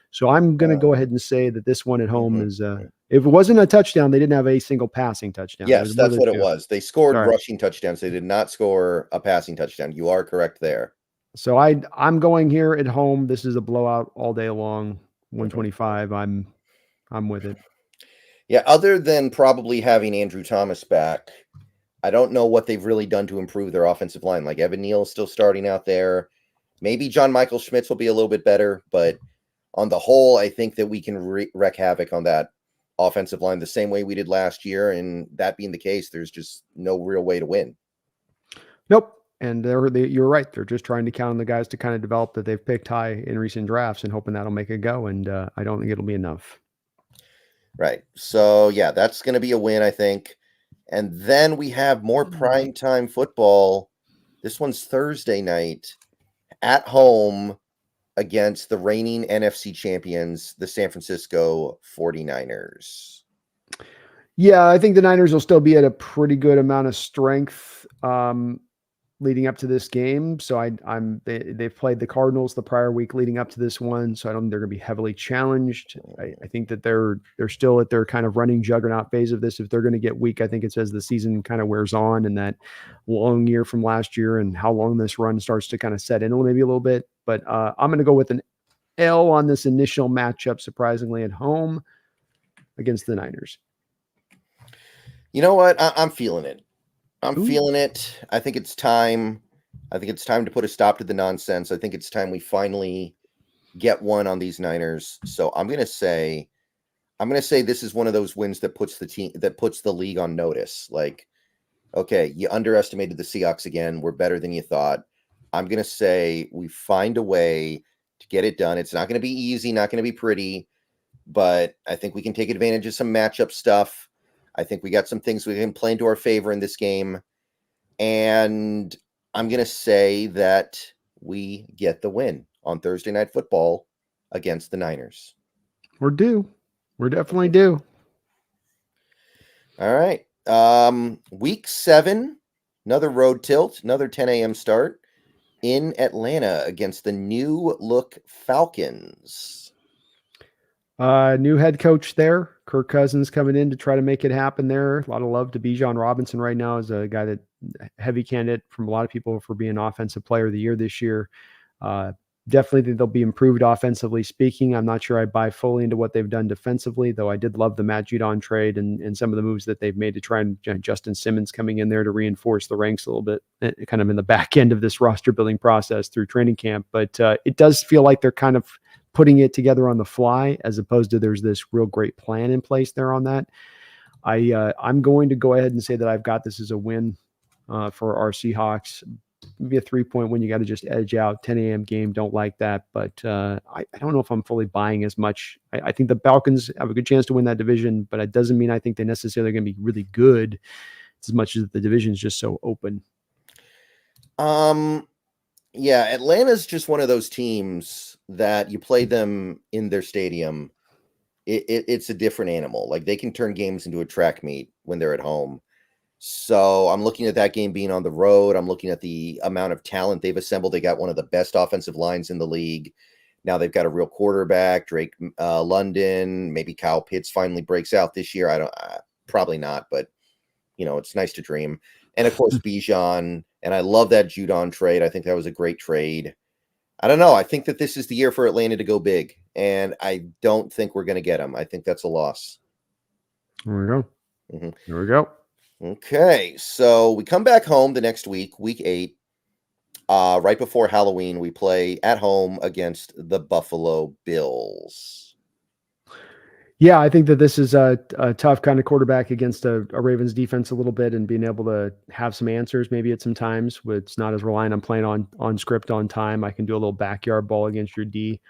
Speaker 2: So I'm going to go ahead and say that this one at home is, if it wasn't a touchdown, they didn't have a single passing touchdown.
Speaker 1: Yes, that's what it was. They scored rushing touchdowns. They did not score a passing touchdown. You are correct there.
Speaker 2: So I'm going here at home. This is a blowout all day long. 125. I'm with it.
Speaker 1: Yeah, other than probably having Andrew Thomas back, I don't know what they've really done to improve their offensive line. Like Evan Neal is still starting out there. Maybe John Michael Schmitz will be a little bit better, but on the whole, I think that we can wreak havoc on that offensive line the same way we did last year. And that being the case, there's just no real way to win.
Speaker 2: Nope. And you're right. They're just trying to count on the guys to kind of develop that they've picked high in recent drafts and hoping that'll make it go. And I don't think it'll be enough.
Speaker 1: Right. So, yeah, that's going to be a win, I think. And then we have more primetime football. This one's Thursday night at home against the reigning NFC champions, the San Francisco 49ers.
Speaker 2: Yeah, I think the Niners will still be at a pretty good amount of strength leading up to this game. So they've played the Cardinals the prior week leading up to this one. So I don't think they're going to be heavily challenged. I think that they're still at their kind of running juggernaut phase of this. If they're going to get weak, I think it's as the season kind of wears on and that long year from last year and how long this run starts to kind of set in maybe a little bit. But I'm going to go with an L on this initial matchup, surprisingly at home against the Niners.
Speaker 1: You know what? I'm feeling it.
Speaker 2: Ooh.
Speaker 1: Feeling it. I think it's time. I think it's time to put a stop to the nonsense. I think it's time we finally get one on these Niners. So I'm gonna say this is one of those wins that puts the league on notice. Like, okay, you underestimated the Seahawks again. We're better than you thought. I'm gonna say we find a way to get it done. It's not gonna be easy, not gonna be pretty, but I think we can take advantage of some matchup stuff. I think we got some things we can play into our favor in this game. And I'm going to say that we get the win on Thursday Night Football against the Niners.
Speaker 2: We're due. We're definitely due.
Speaker 1: All right. Week 7, another road tilt, another 10 a.m. start in Atlanta against the new look Falcons.
Speaker 2: New head coach there, Kirk Cousins coming in to try to make it happen there. A lot of love to Bijan Robinson right now as a guy that heavy candidate from a lot of people for being offensive player of the year this year. Definitely think they'll be improved offensively speaking. I'm not sure I buy fully into what they've done defensively, though I did love the Matt Judon trade and some of the moves that they've made to try and Justin Simmons coming in there to reinforce the ranks a little bit, kind of in the back end of this roster building process through training camp. But it does feel like they're kind of putting it together on the fly, as opposed to there's this real great plan in place there on that. I'm going to go ahead and say that I've got this as a win for our Seahawks. Maybe a 3-point win. You got to just edge out. 10 a.m. game. Don't like that. But I don't know if I'm fully buying as much. I think the Falcons have a good chance to win that division, but it doesn't mean I think they necessarily are going to be really good as much as the division is just so open.
Speaker 1: Yeah, Atlanta's just one of those teams that you play them in their stadium. It's a different animal. Like, they can turn games into a track meet when they're at home. So I'm looking at that game being on the road. I'm looking at the amount of talent they've assembled. They got one of the best offensive lines in the league. Now they've got a real quarterback, Drake London. Maybe Kyle Pitts finally breaks out this year. Probably not, but it's nice to dream. And of course, Bijan. And I love that Judon trade. I think that was a great trade. I don't know. I think that this is the year for Atlanta to go big, and I don't think we're going to get them. I think that's a loss.
Speaker 2: There we go. Mm-hmm. There we go.
Speaker 1: Okay, so we come back home the next week, week 8. Right before Halloween, we play at home against the Buffalo Bills.
Speaker 2: Yeah, I think that this is a tough kind of quarterback against a Ravens defense a little bit, and being able to have some answers maybe at some times. It's not as reliant on playing on script on time. I can do a little backyard ball against your D.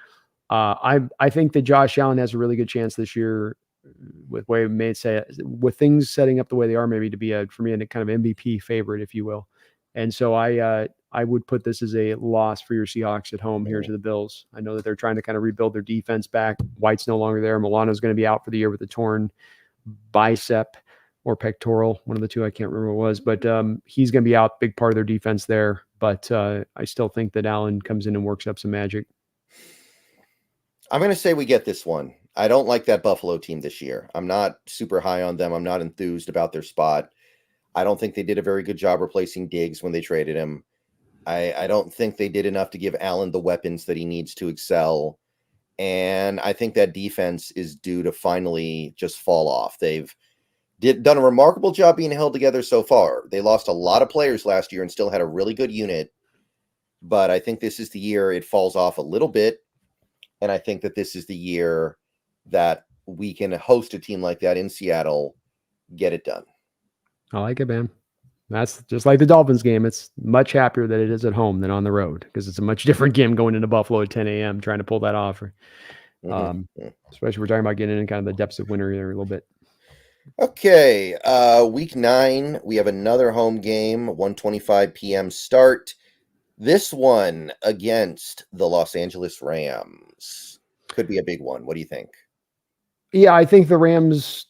Speaker 2: I think that Josh Allen has a really good chance this year, with things setting up the way they are, maybe to be for me a kind of MVP favorite, if you will. And so I would put this as a loss for your Seahawks at home here to the Bills. I know that they're trying to kind of rebuild their defense back. White's no longer there. Milano's going to be out for the year with a torn bicep or pectoral, one of the two. I can't remember what it was, but he's going to be out, big part of their defense there. But I still think that Allen comes in and works up some magic.
Speaker 1: I'm going to say we get this one. I don't like that Buffalo team this year. I'm not super high on them. I'm not enthused about their spot. I don't think they did a very good job replacing Diggs when they traded him. I don't think they did enough to give Allen the weapons that he needs to excel. And I think that defense is due to finally just fall off. They've done a remarkable job being held together so far. They lost a lot of players last year and still had a really good unit. But I think this is the year it falls off a little bit. And I think that this is the year that we can host a team like that in Seattle, get it done.
Speaker 2: I like it, man. That's just like the Dolphins game. It's much happier that it is at home than on the road, because it's a much different game going into Buffalo at 10 a.m. trying to pull that off. Especially we're talking about getting in kind of the depths of winter here a little bit.
Speaker 1: Okay. Week 9, we have another home game, 1:25 p.m. start. This one against the Los Angeles Rams could be a big one. What do you think?
Speaker 2: Yeah, I think the Rams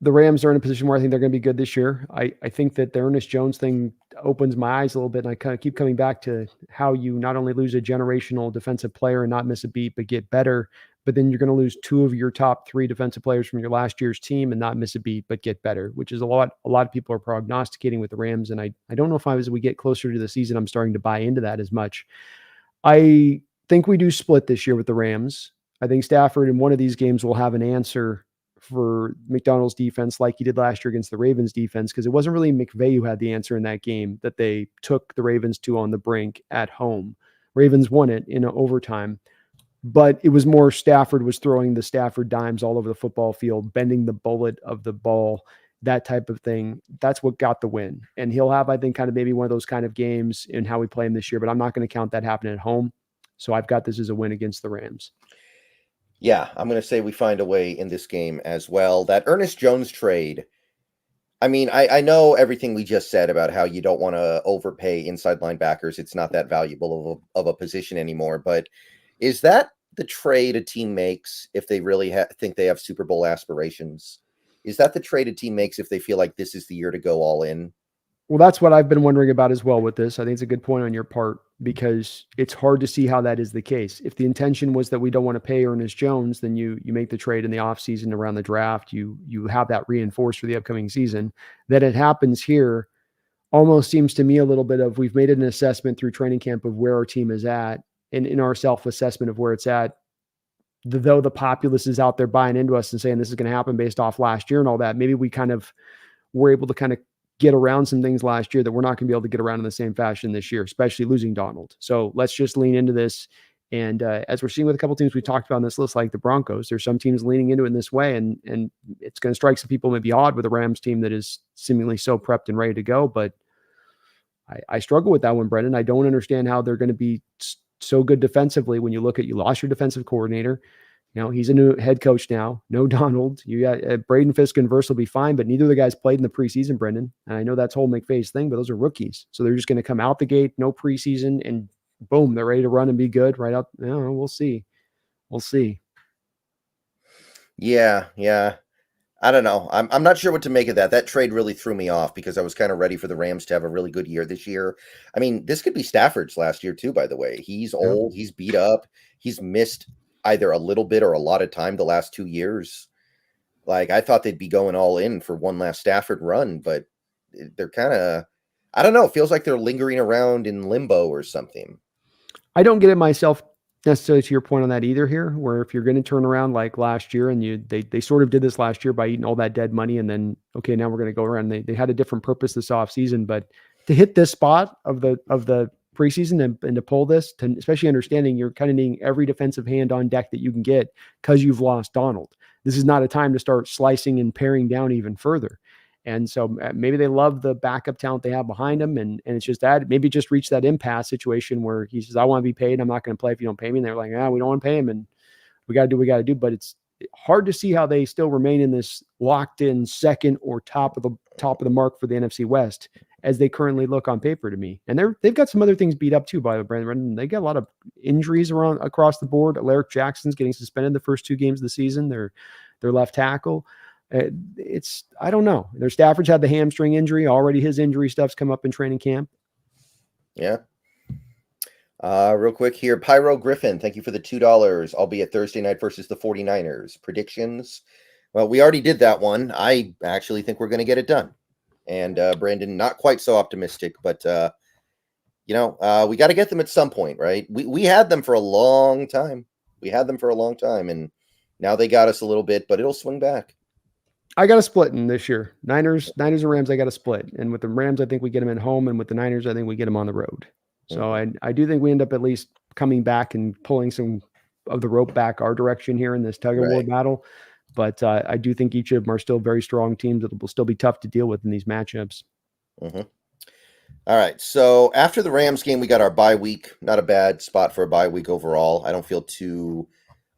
Speaker 2: are in a position where I think they're going to be good this year. I think that the Ernest Jones thing opens my eyes a little bit. And I kind of keep coming back to how you not only lose a generational defensive player and not miss a beat, but get better. But then you're going to lose 2 of your top 3 defensive players from your last year's team and not miss a beat, but get better, which is a lot of people are prognosticating with the Rams. And I don't know if as we get closer to the season, I'm starting to buy into that as much. I think we do split this year with the Rams. I think Stafford in one of these games will have an answer for McDonald's defense like he did last year against the Ravens defense, because it wasn't really McVay who had the answer in that game that they took the Ravens to on the brink at home. Ravens won it in overtime, but it was more Stafford was throwing the Stafford dimes all over the football field, bending the bullet of the ball, that type of thing. That's what got the win. And he'll have, I think, kind of maybe one of those kind of games in how we play him this year, but I'm not going to count that happening at home. So I've got this as a win against the Rams.
Speaker 1: Yeah, I'm going to say we find a way in this game as well. That Ernest Jones trade, I mean, I know everything we just said about how you don't want to overpay inside linebackers. It's not that valuable of a position anymore. But is that the trade a team makes if they really think they have Super Bowl aspirations? Is that the trade a team makes if they feel like this is the year to go all in?
Speaker 2: Well, that's what I've been wondering about as well with this. I think it's a good point on your part, because it's hard to see how that is the case. If the intention was that we don't want to pay Ernest Jones, then you make the trade in the offseason around the draft. You have that reinforced for the upcoming season. That it happens here almost seems to me a little bit of we've made an assessment through training camp of where our team is at, and in our self-assessment of where it's at, though the populace is out there buying into us and saying this is going to happen based off last year and all that, maybe we kind of were able to kind of get around some things last year that we're not going to be able to get around in the same fashion this year, especially losing Donald. So let's just lean into this. And as we're seeing with a couple teams we talked about on this list, like the Broncos, there's some teams leaning into it in this way, and it's going to strike some people maybe odd with a Rams team that is seemingly so prepped and ready to go. But I struggle with that one, Brendon. I don't understand how they're going to be so good defensively when you look at, you lost your defensive coordinator. You know, he's a new head coach now. No Donald. You got Braden Fisk and Verse will be fine, but neither of the guys played in the preseason, Brendon. And I know that's whole McVay's thing, but those are rookies. So they're just going to come out the gate, no preseason, and boom, they're ready to run and be good right out. You know, we'll see. We'll see.
Speaker 1: Yeah. I don't know. I'm not sure what to make of that. That trade really threw me off because I was kind of ready for the Rams to have a really good year this year. I mean, this could be Stafford's last year too, by the way. He's old. He's beat up. He's missed either a little bit or a lot of time the last 2 years. Like, I thought they'd be going all in for one last Stafford run, but they're kind of, I don't know, it feels like they're lingering around in limbo or something.
Speaker 2: I don't get it myself necessarily to your point on that either here, where if you're going to turn around like last year, and they sort of did this last year by eating all that dead money, and then, okay, now we're going to go around. They had a different purpose this offseason, but to hit this spot of the preseason and to pull this, to especially understanding you're kind of needing every defensive hand on deck that you can get because you've lost Donald. This is not a time to start slicing and paring down even further. And so maybe they love the backup talent they have behind them. And it's just that maybe just reach that impasse situation where he says, I want to be paid. I'm not going to play if you don't pay me. And they're like, we don't want to pay him. And we got to do what we got to do. But it's hard to see how they still remain in this locked in second or top of the mark for the NFC West as they currently look on paper to me. And they've got some other things beat up too by the Brandon. They got a lot of injuries around across the board. Alaric Jackson's getting suspended the first 2 games of the season. Their left tackle. I don't know. Their Stafford's had the hamstring injury already. His injury stuff's come up in training camp.
Speaker 1: Yeah. Real quick here, Pyro Griffin, thank you for the $2. I'll be at Thursday night versus the 49ers. Predictions? Well, we already did that one. I actually think we're going to get it done. And Brandon, not quite so optimistic, but we got to get them at some point, right? We had them for a long time. And now they got us a little bit, but it'll swing back.
Speaker 2: I got a split in this year. Niners and Rams, I got a split. And with the Rams, I think we get them at home. And with the Niners, I think we get them on the road. So I do think we end up at least coming back and pulling some of the rope back our direction here in this tug-of-war battle. But I do think each of them are still very strong teams that will still be tough to deal with in these matchups.
Speaker 1: Mm-hmm. All right. So after the Rams game, we got our bye week. Not a bad spot for a bye week overall. I don't feel too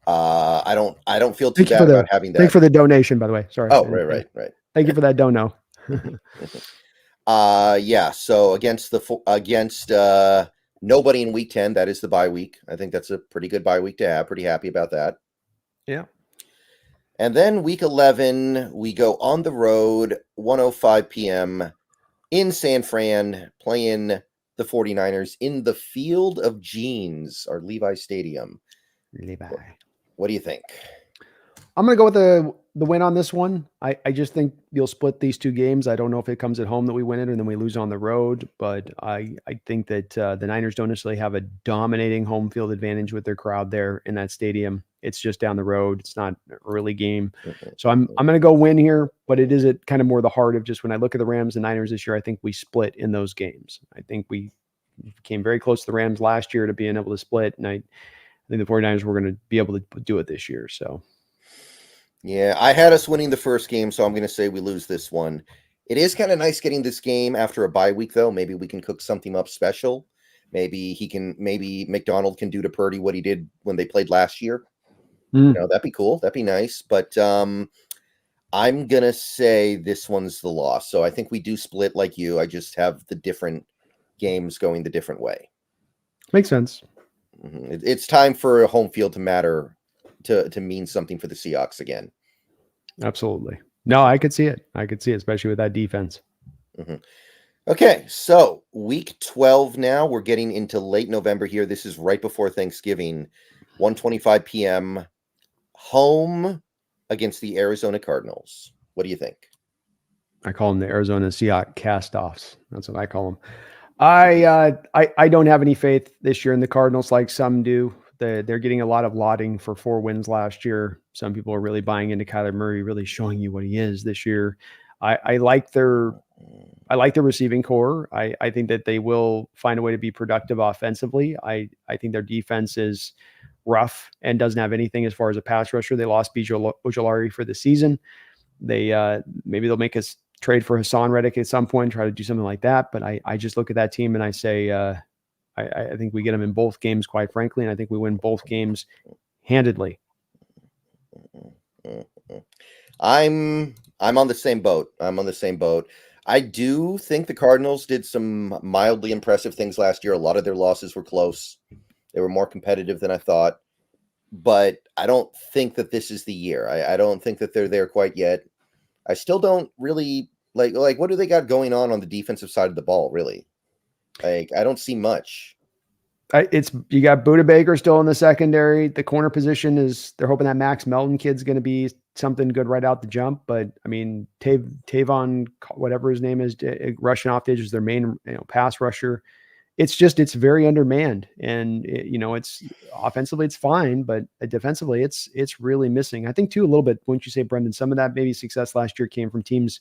Speaker 1: I don't feel too bad about having that.
Speaker 2: Thank you for the donation, by the way. Sorry.
Speaker 1: Oh, right.
Speaker 2: Thank you for that dono.
Speaker 1: Yeah. So against the Nobody in week 10. That is the bye week. I think that's a pretty good bye week to have. Pretty happy about that.
Speaker 2: Yeah.
Speaker 1: And then week 11, we go on the road, 1:05 p.m. in San Fran, playing the 49ers in the Field of Jeans, or Levi Stadium.
Speaker 2: Levi.
Speaker 1: What do you think?
Speaker 2: I'm going to go with the win on this one. I just think you'll split these two games. I don't know if it comes at home that we win it and then we lose on the road, but I think that the Niners don't necessarily have a dominating home field advantage with their crowd there in that stadium. It's just down the road. It's not an early game. So I'm going to go win here, but it is at kind of more the heart of just when I look at the Rams and Niners this year, I think we split in those games. I think we came very close to the Rams last year to being able to split, and I think the 49ers were going to be able to do it this year. So.
Speaker 1: Yeah, I had us winning the first game, so I'm going to say we lose this one. It is kind of nice getting this game after a bye week, though. Maybe we can cook something up special. Maybe McDonald can do to Purdy what he did when they played last year. You know, that'd be cool. That'd be nice. But I'm going to say this one's the loss. So I think we do split like you. I just have the different games going the different way.
Speaker 2: Makes sense.
Speaker 1: It's time for a home field to matter, to mean something for the Seahawks again.
Speaker 2: Absolutely. No, I could see it. Especially with that defense.
Speaker 1: Okay, so week 12 now. We're getting into late November here. This is right before Thanksgiving, 1:25 p.m. home against the Arizona Cardinals. What do you think?
Speaker 2: I call them the Arizona Seahawks cast-offs. That's what I call them. I don't have any faith this year in the Cardinals like some do. They're getting a lot of lauding for 4 wins last year. Some people are really buying into Kyler Murray, really showing you what he is this year. I like their receiving core. I think that they will find a way to be productive offensively. I think their defense is rough and doesn't have anything as far as a pass rusher. They lost Ojulari for the season. Maybe they'll make us trade for Hassan Reddick at some point, try to do something like that. But I just look at that team and I say, I think we get them in both games, quite frankly, and I think we win both games handedly.
Speaker 1: I'm on the same boat. I do think the Cardinals did some mildly impressive things last year. A lot of their losses were close. They were more competitive than I thought. But I don't think that this is the year. I don't think that they're there quite yet. I still don't really like what do they got going on the defensive side of the ball, really? Like, I don't see much.
Speaker 2: You got Buda Baker still in the secondary. The corner position they're hoping that Max Melton kid's going to be something good right out the jump. But I mean, Tavon, whatever his name is, rushing off the edge is their main pass rusher. It's very undermanned, and it's offensively it's fine, but defensively it's really missing. I think too a little bit. Wouldn't you say, Brendon? Some of that maybe success last year came from teams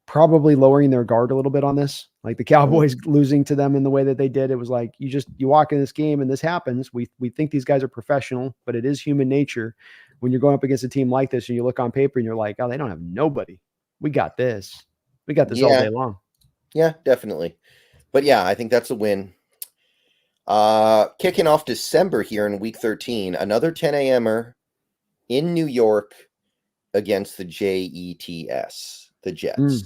Speaker 2: probably lowering their guard a little bit on this, like the Cowboys losing to them in the way that they did. It was like, you walk in this game and this happens. We think these guys are professional, but it is human nature. When you're going up against a team like this and you look on paper and you're like, oh, they don't have nobody. We got this all day long.
Speaker 1: Yeah, definitely. But yeah, I think that's a win. Kicking off December here in week 13, another 10 a.m.er in New York against the Jets, the Jets.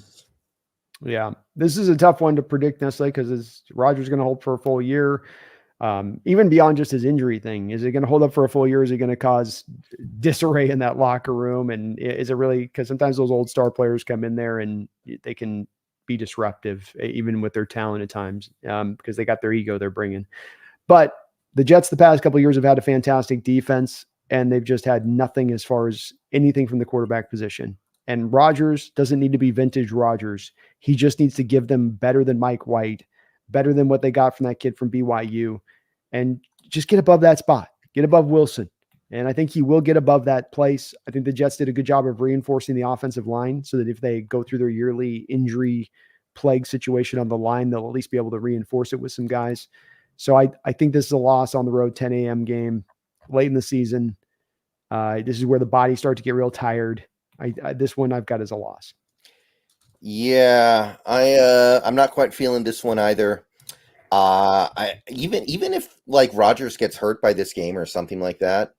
Speaker 2: Yeah, this is a tough one to predict necessarily because Rodgers going to hold for a full year. Even beyond just his injury thing, is it going to hold up for a full year? Is it going to cause disarray in that locker room? And is it really, because sometimes those old star players come in there and they can be disruptive, even with their talent at times, because they got their ego they're bringing. But the Jets the past couple of years have had a fantastic defense, and they've just had nothing as far as anything from the quarterback position. And Rodgers doesn't need to be vintage Rodgers. He just needs to give them better than Mike White, better than what they got from that kid from BYU, and just get above that spot, get above Wilson. And I think he will get above that place. I think the Jets did a good job of reinforcing the offensive line so that if they go through their yearly injury plague situation on the line, they'll at least be able to reinforce it with some guys. So I think this is a loss on the road, 10 a.m. game late in the season. This is where the bodies start to get real tired. This one I've got as a loss.
Speaker 1: Yeah, I'm not quite feeling this one either. Even if like Rodgers gets hurt by this game or something like that,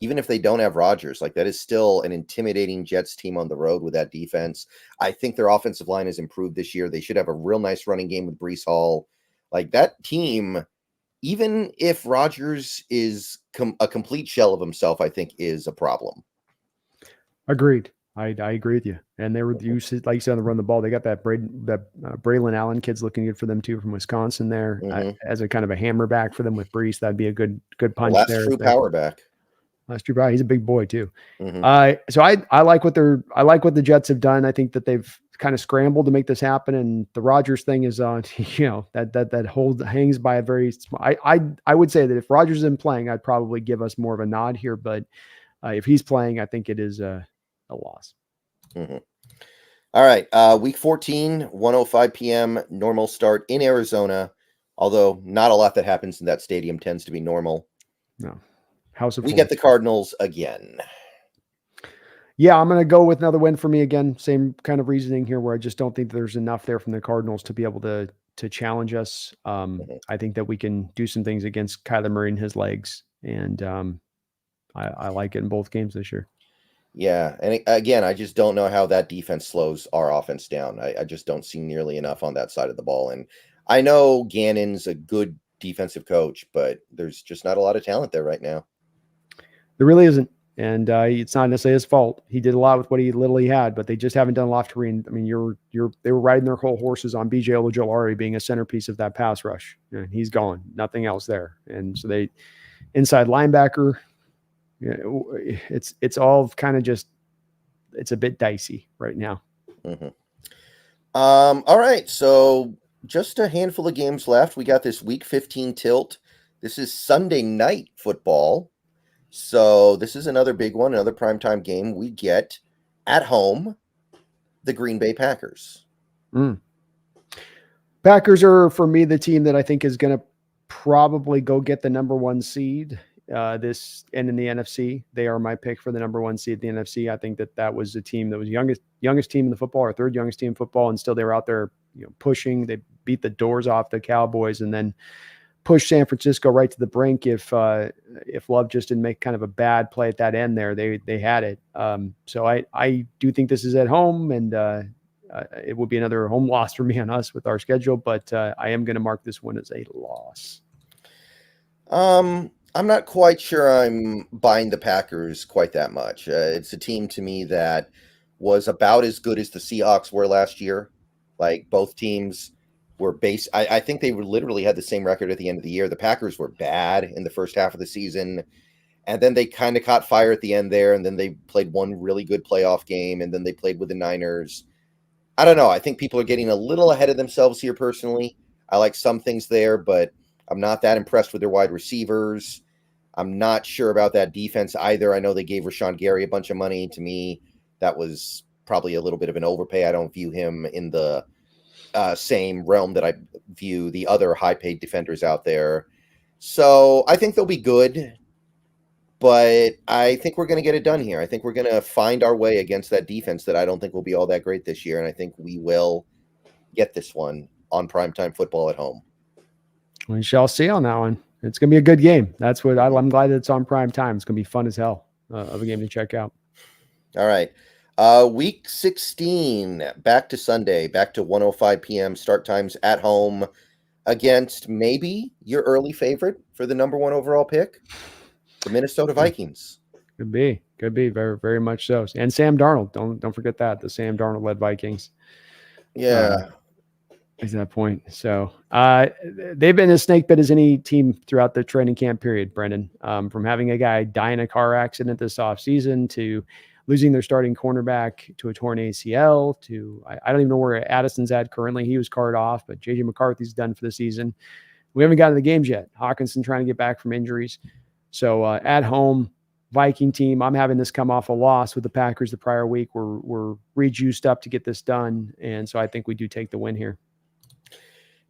Speaker 1: even if they don't have Rodgers, like that is still an intimidating Jets team on the road with that defense. I think their offensive line has improved this year. They should have a real nice running game with Breece Hall. Like that team, even if Rodgers is a complete shell of himself, I think is a problem.
Speaker 2: Agreed. I agree with you. And they were used, like you said, to run the ball. They got that Braylon Allen kid's looking good for them too from Wisconsin there as a kind of a hammer back for them with Brees. That'd be a good punch
Speaker 1: last
Speaker 2: there.
Speaker 1: True power back.
Speaker 2: Last true power. He's a big boy too. So I like what the Jets have done. I think that they've kind of scrambled to make this happen. And the Rodgers thing is on, that hangs by a very small. I would say that if Rodgers isn't playing, I'd probably give us more of a nod here. But if he's playing, I think it is a loss.
Speaker 1: All right. Week 14, 1:05 p.m. normal start in Arizona. Although not a lot that happens in that stadium tends to be normal.
Speaker 2: No.
Speaker 1: We get the Cardinals again.
Speaker 2: Yeah, I'm going to go with another win for me again. Same kind of reasoning here, where I just don't think there's enough there from the Cardinals to be able to challenge us. I think that we can do some things against Kyler Murray and his legs, and I like it in both games this year.
Speaker 1: Yeah, and again, I just don't know how that defense slows our offense down. I just don't see nearly enough on that side of the ball. And I know Gannon's a good defensive coach, but there's just not a lot of talent there right now.
Speaker 2: There really isn't. And it's not necessarily his fault. He did a lot with what he literally had, but they just haven't done a lot to read. I mean, they were riding their whole horses on BJ Ojolari being a centerpiece of that pass rush. And he's gone. Nothing else there. And so they inside linebacker, it's all kind of just, it's a bit dicey right now.
Speaker 1: All right. So just a handful of games left. We got this week 15 tilt. This is Sunday night football. So this is another big one, another primetime game. We get at home the Green Bay Packers.
Speaker 2: Packers are, for me, the team that I think is going to probably go get the number one seed this and in the NFC. They are my pick for the number one seed in the NFC. I think that was a team that was youngest team in the football, or third youngest team in football, and still they were out there, pushing. They beat the doors off the Cowboys and then push San Francisco right to the brink. If Love just didn't make kind of a bad play at that end there, they had it. So I do think this is at home, and it would be another home loss for me on us with our schedule, but I am going to mark this one as a loss.
Speaker 1: I'm not quite sure I'm buying the Packers quite that much. It's a team to me that was about as good as the Seahawks were last year. Like, both teams were I think they literally had the same record at the end of the year. The Packers were bad in the first half of the season, and then they kind of caught fire at the end there, and then they played one really good playoff game, and then they played with the Niners. I don't know. I think people are getting a little ahead of themselves here personally. I like some things there, but I'm not that impressed with their wide receivers. I'm not sure about that defense either. I know they gave Rashawn Gary a bunch of money. To me, that was probably a little bit of an overpay. I don't view him in the same realm that I view the other high-paid defenders out there. So I think they'll be good, but I think we're going to get it done here. I think we're going to find our way against that defense that I don't think will be all that great this year, and I think we will get this one on primetime football at home. We
Speaker 2: shall see on that one. It's going to be a good game. That's what I'm glad that it's on prime time. It's going to be fun as hell of a game to check out.
Speaker 1: All right. Week 16, back to Sunday, back to 1:05 p.m. start times at home against maybe your early favorite for the number one overall pick, the Minnesota Vikings.
Speaker 2: Could be very, very much so. And Sam Darnold. Don't forget that, the Sam Darnold led Vikings.
Speaker 1: Yeah.
Speaker 2: At that point. So they've been as snake bit as any team throughout the training camp period, Brendon, from having a guy die in a car accident this offseason to losing their starting cornerback to a torn ACL to, I don't even know where Addison's at currently. He was carted off, but JJ McCarthy's done for the season. We haven't gotten to the games yet. Hawkinson trying to get back from injuries. So at home, Viking team, I'm having this come off a loss with the Packers the prior week. We're rejuiced up to get this done. And so I think we do take the win here.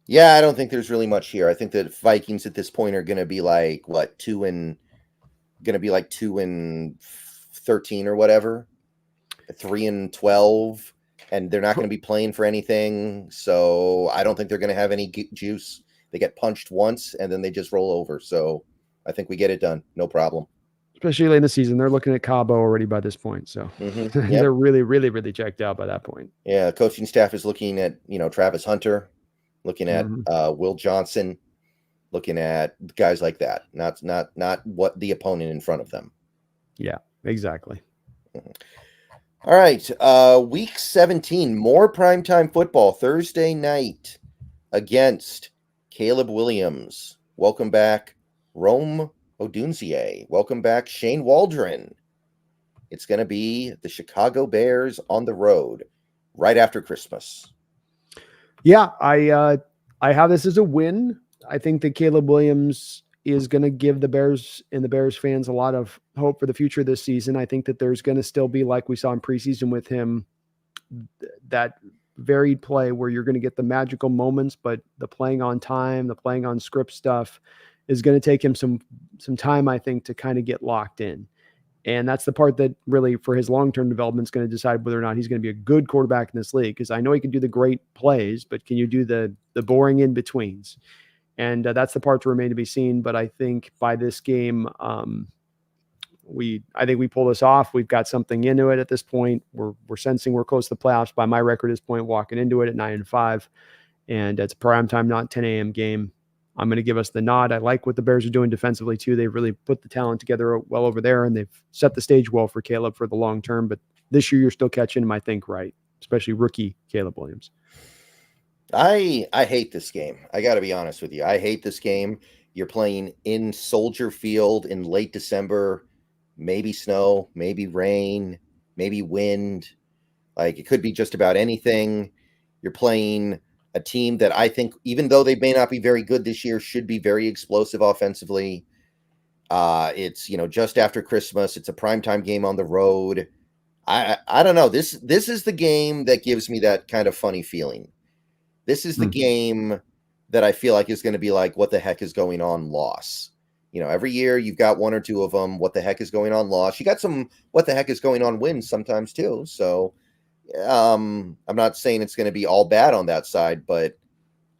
Speaker 1: Yeah, I don't think there's really much here. I think that Vikings at this point are going to be like, 2-13 or whatever, 3-12, and they're not going to be playing for anything. So I don't think they're going to have any juice. They get punched once and then they just roll over. So I think we get it done. No problem. Especially
Speaker 2: late in the season. They're looking at Cabo already by this point. So they're really, really, really checked out by that point.
Speaker 1: Yeah. Coaching staff is looking at, Travis Hunter, looking at Will Johnson, looking at guys like that, not what the opponent in front of them.
Speaker 2: Yeah, exactly.
Speaker 1: All right, week 17, more primetime football Thursday night against Caleb Williams. Welcome back, Rome Odunzie. Welcome back, Shane Waldron. It's going to be the Chicago Bears on the road right after Christmas.
Speaker 2: Yeah, I have this as a win. I think that Caleb Williams is going to give the Bears and the Bears fans a lot of hope for the future this season. I think that there's going to still be, like we saw in preseason with him, that varied play where you're going to get the magical moments, but the playing on time, the playing on script stuff is going to take him some time, I think, to kind of get locked in. And that's the part that really, for his long-term development, is going to decide whether or not he's going to be a good quarterback in this league. Because I know he can do the great plays, but can you do the boring in-betweens? And that's the part to remain to be seen. But I think by this game, I think we pull this off. We've got something into it at this point. We're sensing we're close to the playoffs by my record at this point, walking into it at 9-5. And it's a prime time, not 10 a.m. game. I'm going to give us the nod. I like what the Bears are doing defensively too. They've really put the talent together well over there, and they've set the stage well for Caleb for the long term. But this year, you're still catching him, I think, right? Especially rookie Caleb Williams.
Speaker 1: I hate this game. I got to be honest with you. I hate this game. You're playing in Soldier Field in late December, maybe snow, maybe rain, maybe wind. Like, it could be just about anything. You're playing a team that I think, even though they may not be very good this year, should be very explosive offensively. It's, just after Christmas. It's a primetime game on the road. I don't know. This is the game that gives me that kind of funny feeling. This is the game that I feel like is going to be like, what the heck is going on loss. Every year you've got one or two of them. What the heck is going on loss. You got some what the heck is going on wins sometimes too. So I'm not saying it's going to be all bad on that side, but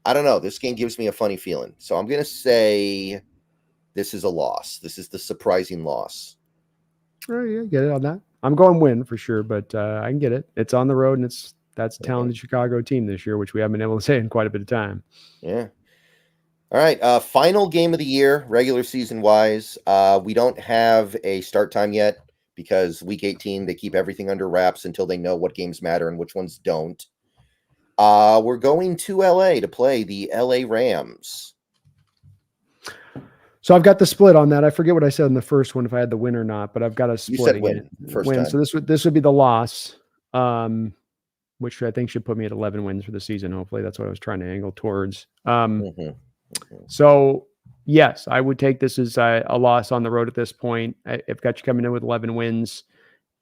Speaker 1: I don't know. This game gives me a funny feeling. So I'm going to say this is a loss. This is the surprising loss.
Speaker 2: Oh, yeah, get it on that. I'm going win for sure, but I can get it. It's on the road, and that's a talented Chicago team this year, which we haven't been able to say in quite a bit of time.
Speaker 1: Yeah. All right. Final game of the year, regular season wise. We don't have a start time yet because week 18, they keep everything under wraps until they know what games matter and which ones don't. We're going to LA to play the LA Rams.
Speaker 2: So I've got the split on that. I forget what I said in the first one, if I had the win or not, but I've got a split.
Speaker 1: You said win first
Speaker 2: win.
Speaker 1: time.
Speaker 2: So this would be the loss, which I think should put me at 11 wins for the season. Hopefully that's what I was trying to angle towards. So yes, I would take this as a loss on the road at this point. I've got you coming in with 11 wins,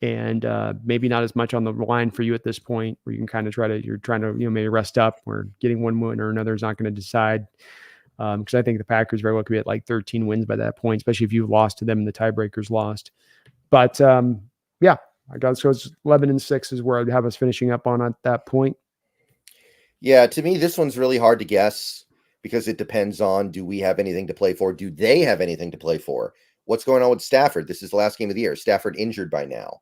Speaker 2: and maybe not as much on the line for you at this point, where you can kind of you're trying to maybe rest up, or getting one win or another is not going to decide. Because I think the Packers very well could be at like 13 wins by that point, especially if you lost to them and the tiebreakers lost. But yeah, I got so it's 11-6 is where I'd have us finishing up on at that point.
Speaker 1: Yeah, to me, this one's really hard to guess because it depends on, do we have anything to play for? Do they have anything to play for? What's going on with Stafford? This is the last game of the year. Stafford injured by now.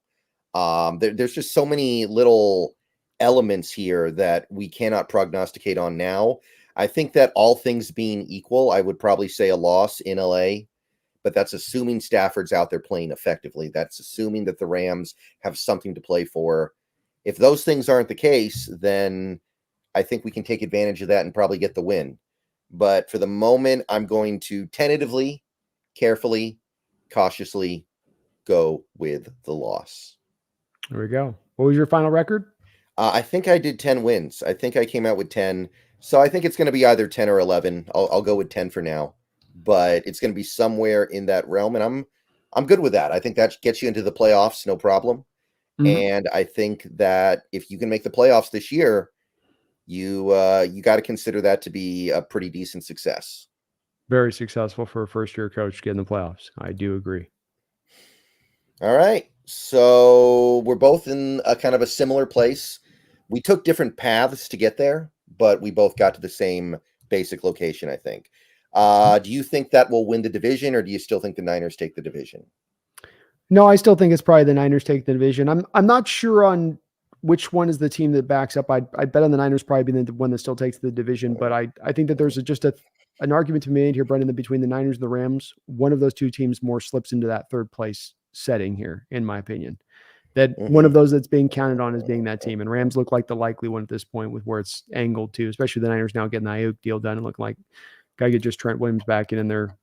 Speaker 1: There's just so many little elements here that we cannot prognosticate on now. I think that all things being equal, I would probably say a loss in LA, but that's assuming Stafford's out there playing effectively. That's assuming that the Rams have something to play for. If those things aren't the case, then I think we can take advantage of that and probably get the win. But for the moment, I'm going to tentatively, carefully, cautiously go with the loss.
Speaker 2: There we go. What was your final record?
Speaker 1: I think I did 10 wins. I think I came out with 10. So I think it's going to be either 10 or 11. I'll go with 10 for now, but it's going to be somewhere in that realm, and I'm good with that. I think that gets you into the playoffs, no problem. And I think that if you can make the playoffs this year, you got to consider that to be a pretty decent success.
Speaker 2: Very successful for a first-year coach getting the playoffs. I do agree.
Speaker 1: All right, so we're both in a kind of a similar place. We took different paths to get there, but we both got to the same basic location, I think. Do you think that will win the division, or do you still think the Niners take the division?
Speaker 2: No, I still think it's probably the Niners take the division. I'm not sure on which one is the team that backs up. I'd bet on the Niners probably being the one that still takes the division, but I think that there's just a an argument to be made here, Brendon, that between the Niners and the Rams, one of those two teams more slips into that third place setting here, in my opinion. That one of those that's being counted on as being that team. And Rams look like the likely one at this point with where it's angled to, especially the Niners now getting the Ayuk deal done and looking like gotta get just Trent Williams back in there,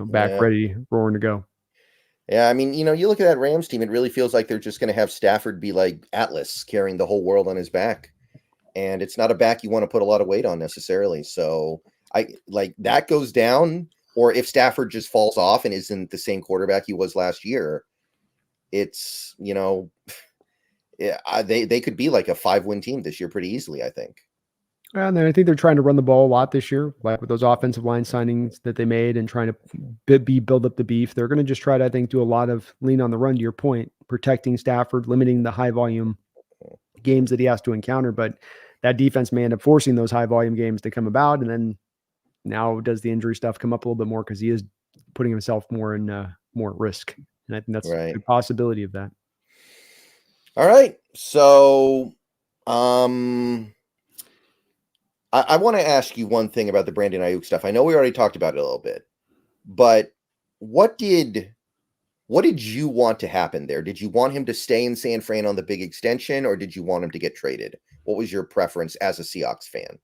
Speaker 2: back ready, roaring to go.
Speaker 1: Yeah, I mean, you look at that Rams team, it really feels like they're just going to have Stafford be like Atlas carrying the whole world on his back. And it's not a back you want to put a lot of weight on necessarily. So I like that goes down, or if Stafford just falls off and isn't the same quarterback he was last year, it's, they could be like a 5-win team this year pretty easily, I think.
Speaker 2: And then I think they're trying to run the ball a lot this year, like with those offensive line signings that they made and trying to build up the beef. They're going to just try to, I think, do a lot of lean on the run, to your point, protecting Stafford, limiting the high volume games that he has to encounter. But that defense may end up forcing those high volume games to come about. And then now does the injury stuff come up a little bit more because he is putting himself more in more at risk. And I think that's a good possibility of that.
Speaker 1: All right. So I want to ask you one thing about the Brandon Ayuk stuff. I know we already talked about it a little bit, but what did you want to happen there? Did you want him to stay in San Fran on the big extension, or did you want him to get traded? What was your preference as a Seahawks fan?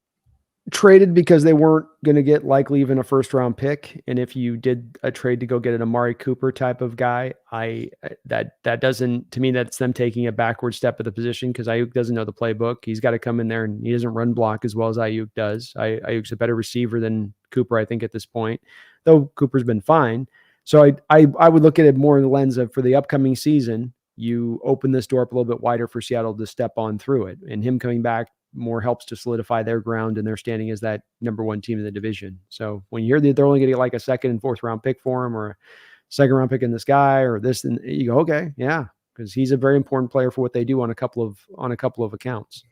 Speaker 2: Traded because they weren't going to get likely even a first round pick. And if you did a trade to go get an Amari Cooper type of guy, that doesn't, to me, that's them taking a backward step at the position because Ayuk doesn't know the playbook. He's got to come in there and he doesn't run block as well as Ayuk does. Ayuk's a better receiver than Cooper, I think, at this point, though Cooper's been fine. So I would look at it more in the lens of, for the upcoming season, you open this door up a little bit wider for Seattle to step on through it, and him coming back more helps to solidify their ground and their standing as that number one team in the division. So when you hear that they're only going to get like a second and fourth round pick for him, or a second round pick in this guy or this, and you go, okay, yeah, because he's a very important player for what they do on a couple of accounts.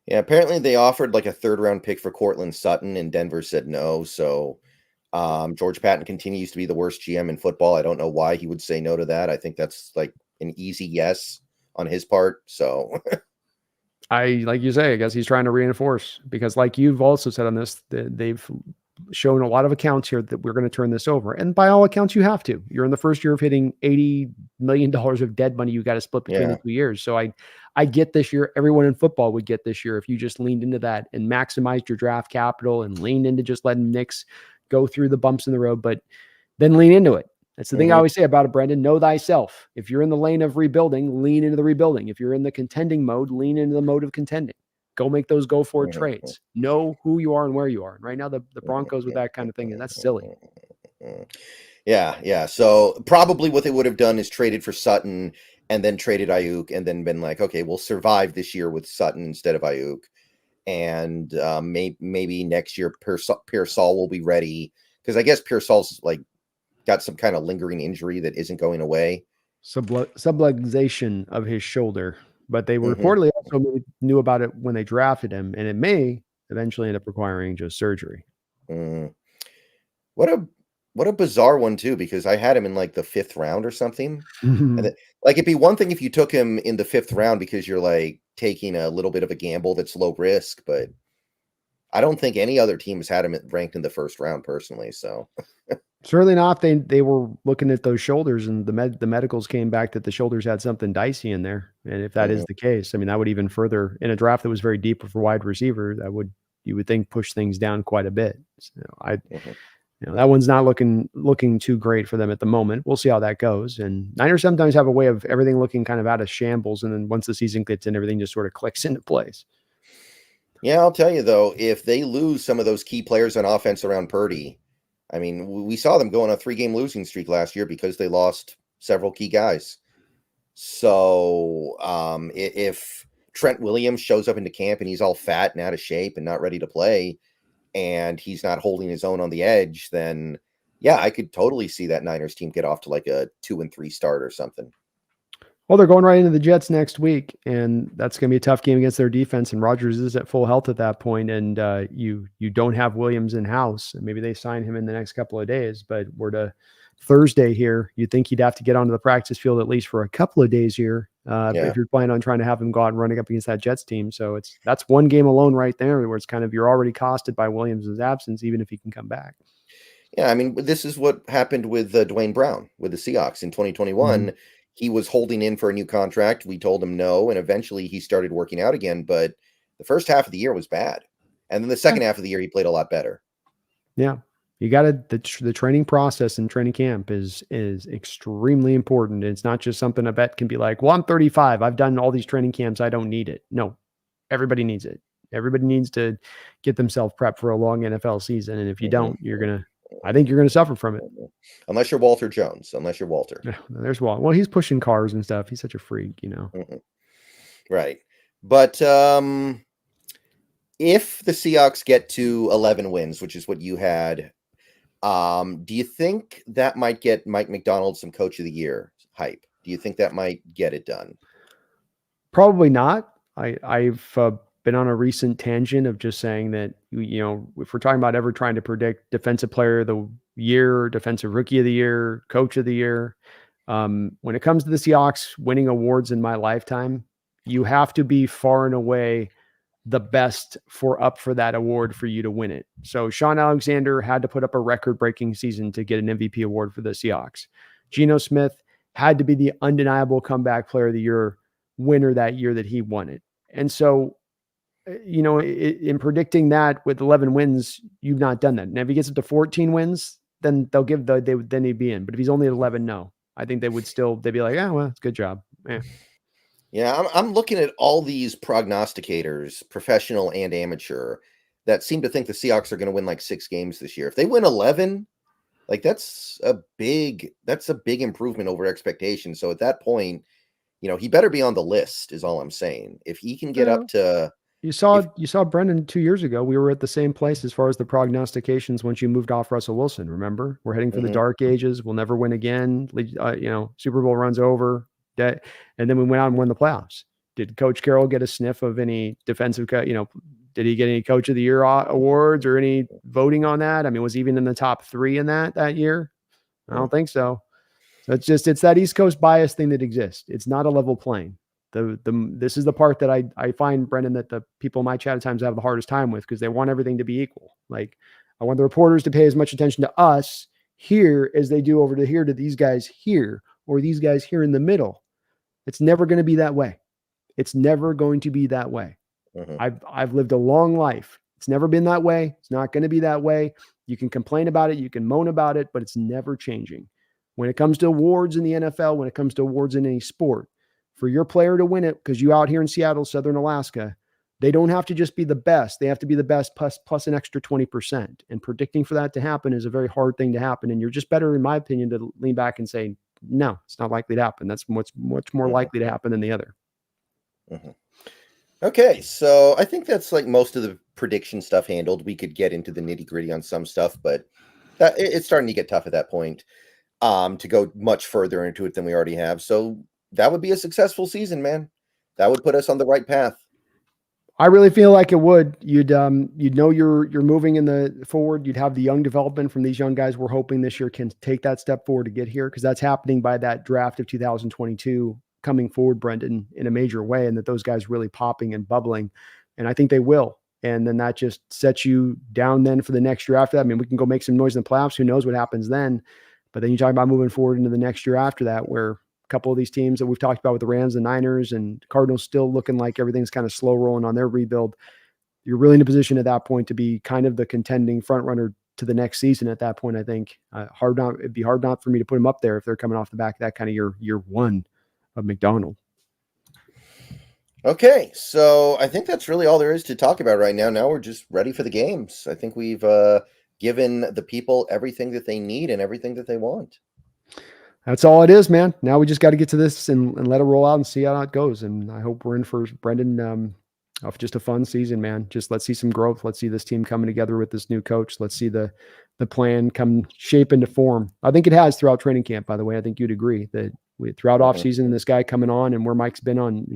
Speaker 1: Yeah, apparently they offered like a third round pick for Cortland Sutton, and Denver said no. So George Patton continues to be the worst GM in football. I don't know why he would say no to that. I think that's like an easy yes on his part. So
Speaker 2: like you say, I guess he's trying to reinforce, because like you've also said on this, they've shown a lot of accounts here that we're going to turn this over. And by all accounts, you have to. You're in the first year of hitting $80 million of dead money you got to split between the 2 years. So I get this year. Everyone in football would get this year if you just leaned into that and maximized your draft capital and leaned into just letting Knicks go through the bumps in the road, but then lean into it. That's the thing I always say about it, Brendon. Know thyself. If you're in the lane of rebuilding, lean into the rebuilding. If you're in the contending mode, lean into the mode of contending. Go make those go for it trades. Know who you are and where you are. And right now, the Broncos with that kind of thing, and that's silly.
Speaker 1: Yeah. So probably what they would have done is traded for Sutton and then traded Ayuk, and then been like, okay, we'll survive this year with Sutton instead of Ayuk. And maybe next year Pearsall will be ready, because I guess Pearsall's like got some kind of lingering injury that isn't going away.
Speaker 2: Subluxation of his shoulder, but they reportedly also knew about it when they drafted him, and it may eventually end up requiring just surgery.
Speaker 1: What a bizarre one too, because I had him in like the 5th round or something. And like, it'd be one thing if you took him in the 5th round because you're like taking a little bit of a gamble that's low risk, but I don't think any other team has had him ranked in the 1st round personally. So
Speaker 2: certainly not. They were looking at those shoulders, and the medicals came back that the shoulders had something dicey in there. And if that is the case, I mean, that would even further, in a draft that was very deep for wide receiver, you would think push things down quite a bit. So that one's not looking too great for them at the moment. We'll see how that goes. And Niners sometimes have a way of everything looking kind of out of shambles, and then once the season gets in, everything just sort of clicks into place.
Speaker 1: Yeah, I'll tell you though, if they lose some of those key players on offense around Purdy, I mean, we saw them go on a 3-game losing streak last year because they lost several key guys. So if Trent Williams shows up into camp and he's all fat and out of shape and not ready to play, and he's not holding his own on the edge, then yeah, I could totally see that Niners team get off to like a 2-3 start or something.
Speaker 2: Well, they're going right into the Jets next week, and that's going to be a tough game against their defense. And Rodgers is at full health at that point, and you don't have Williams in house. Maybe they sign him in the next couple of days, but we're to Thursday here. You'd think he'd have to get onto the practice field at least for a couple of days here If you're planning on trying to have him go out and running up against that Jets team. So that's one game alone right there where it's kind of, you're already costed by Williams' absence, even if he can come back.
Speaker 1: Yeah, I mean, this is what happened with Dwayne Brown with the Seahawks in 2021.
Speaker 2: Mm-hmm.
Speaker 1: He was holding in for a new contract. We told him no, and eventually he started working out again. But the first half of the year was bad, and then the second half of the year he played a lot better.
Speaker 2: Yeah, you got to the training process and training camp is extremely important. It's not just something a vet can be like, well, I'm 35. I've done all these training camps. I don't need it. No, everybody needs it. Everybody needs to get themselves prepped for a long NFL season. And if you don't, I think you're going to suffer from it.
Speaker 1: Unless you're Walter Jones, unless you're Walter.
Speaker 2: There's Walt. Well, he's pushing cars and stuff. He's such a freak,
Speaker 1: Right. But if the Seahawks get to 11 wins, which is what you had, do you think that might get Mike Macdonald some Coach of the Year hype? Do you think that might get it done?
Speaker 2: Probably not. I've been on a recent tangent of just saying that, if we're talking about ever trying to predict defensive player of the year, defensive rookie of the year, coach of the year, when it comes to the Seahawks winning awards in my lifetime, you have to be far and away the best up for that award for you to win it. So Sean Alexander had to put up a record-breaking season to get an MVP award for the Seahawks. Geno Smith had to be the undeniable comeback player of the year winner that year that he won it. And so, in predicting that with 11 wins, you've not done that. And if he gets up to 14 wins, then they'll give then he'd be in. But if he's only at 11, no, I think they'd be like, well, it's a good job. Yeah.
Speaker 1: Yeah, I'm looking at all these prognosticators, professional and amateur, that seem to think the Seahawks are going to win like 6 games this year. If they win 11, like that's a big improvement over expectations. So at that point, he better be on the list is all I'm saying. If he can get up to, you saw
Speaker 2: Brendon 2 years ago. We were at the same place as far as the prognostications once you moved off Russell Wilson. Remember, we're heading for the dark ages. We'll never win again. Super Bowl runs over. And then we went out and won the playoffs. Did Coach Carroll get a sniff of any defensive, did he get any Coach of the Year awards or any voting on that? I mean, was he even in the top 3 in that year? I don't think so. So it's that East Coast bias thing that exists. It's not a level playing. This is the part that I find, Brendon, that the people in my chat at times have the hardest time with, because they want everything to be equal. Like, I want the reporters to pay as much attention to us here as they do over to here to these guys here or these guys here in the middle. It's never going to be that way. It's never going to be that way. I've lived a long life. It's never been that way. It's not going to be that way. You can complain about it. You can moan about it, but it's never changing. When it comes to awards in the NFL, when it comes to awards in any sport, for your player to win it, because you out here in Seattle, Southern Alaska, they don't have to just be the best. They have to be the best plus an extra 20%. And predicting for that to happen is a very hard thing to happen. And you're just better, in my opinion, to lean back and say, no, it's not likely to happen. That's much more likely to happen than the other.
Speaker 1: Okay, so I think that's like most of the prediction stuff handled. We could get into the nitty-gritty on some stuff, but it's starting to get tough at that point to go much further into it than we already have. So that would be a successful season, man. That would put us on the right path.
Speaker 2: I really feel like it would. You'd know you're moving in the forward. You'd have the young development from these young guys. We're hoping this year can take that step forward to get here, because that's happening by that draft of 2022 coming forward, Brendon, in a major way, and that those guys really popping and bubbling. And I think they will. And then that just sets you down then for the next year after that. I mean, we can go make some noise in the playoffs. Who knows what happens then? But then you talk about moving forward into the next year after that, where couple of these teams that we've talked about with the Rams and Niners and Cardinals still looking like everything's kind of slow rolling on their rebuild. You're really in a position at that point to be kind of the contending front runner to the next season at that point. I think it'd be hard not for me to put them up there if they're coming off the back of that kind of year one of Macdonald.
Speaker 1: Okay, so I think that's really all there is to talk about right now. Now we're just ready for the games. I think we've given the people everything that they need and everything that they want.
Speaker 2: That's all it is, man. Now we just got to get to this and let it roll out and see how it goes. And I hope we're in for Brendon of just a fun season, man. Just let's see some growth. Let's see this team coming together with this new coach. Let's see the plan come shape into form. I think it has throughout training camp, by the way. I think you'd agree that throughout offseason and this guy coming on and where Mike's been on,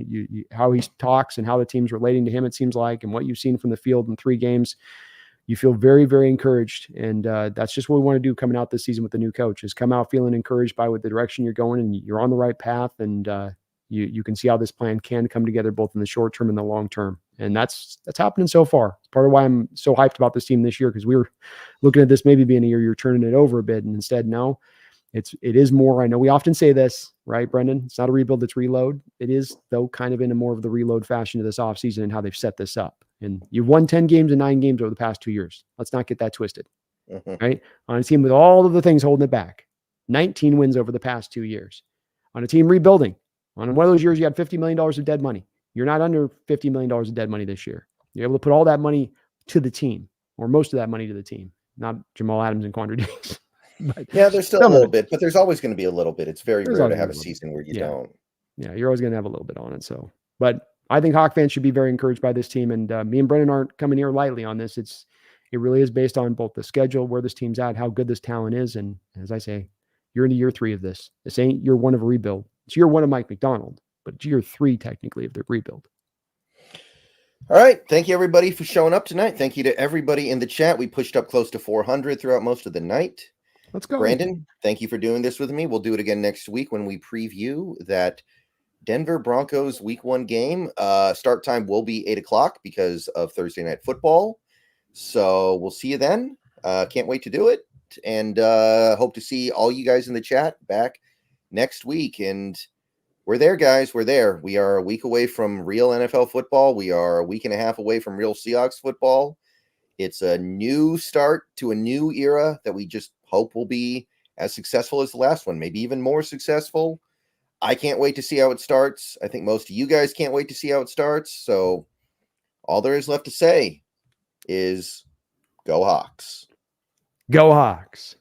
Speaker 2: how he talks and how the team's relating to him, it seems like, and what you've seen from the field in 3 games, you feel very, very encouraged. And that's just what we want to do coming out this season with the new coach, is come out feeling encouraged by the direction you're going and you're on the right path. And You can see how this plan can come together both in the short term and the long term. And that's happening so far. It's part of why I'm so hyped about this team this year, because we were looking at this maybe being a year you're turning it over a bit. And instead, no, it is more. I know we often say this, right, Brendon? It's not a rebuild, it's reload. It is, though, kind of in a more of the reload fashion to this offseason and how they've set this up. And you've won 10 games and 9 games over the past 2 years. Let's not get that twisted, right? On a team with all of the things holding it back, 19 wins over the past 2 years. On a team rebuilding, on one of those years you had $50 million of dead money. You're not under $50 million of dead money this year. You're able to put all that money to the team, or most of that money to the team, not Jamal Adams and Quandre Diggs.
Speaker 1: Yeah, there's still a little bit, but there's always going to be a little bit. It's very rare to have a season where you don't.
Speaker 2: Yeah, you're always going to have a little bit on it. So, but I think Hawk fans should be very encouraged by this team. And me and Brendon aren't coming here lightly on this. It really is based on both the schedule, where this team's at, how good this talent is. And as I say, you're into year 3 of this. This ain't year 1 of a rebuild. It's year 1 of Mike McDonald, but it's year 3 technically of the rebuild.
Speaker 1: All right. Thank you, everybody, for showing up tonight. Thank you to everybody in the chat. We pushed up close to 400 throughout most of the night.
Speaker 2: Let's go.
Speaker 1: Brandon, thank you for doing this with me. We'll do it again next week when we preview that Denver Broncos week 1 game. Start time will be 8 o'clock because of Thursday night football. So we'll see you then. Can't wait to do it. And hope to see all you guys in the chat back next week. And we're there, guys. We're there. We are a week away from real NFL football. We are a week and a half away from real Seahawks football. It's a new start to a new era that we just hope will be as successful as the last one, maybe even more successful. I can't wait to see how it starts. I think most of you guys can't wait to see how it starts. So all there is left to say is go Hawks.
Speaker 2: Go Hawks.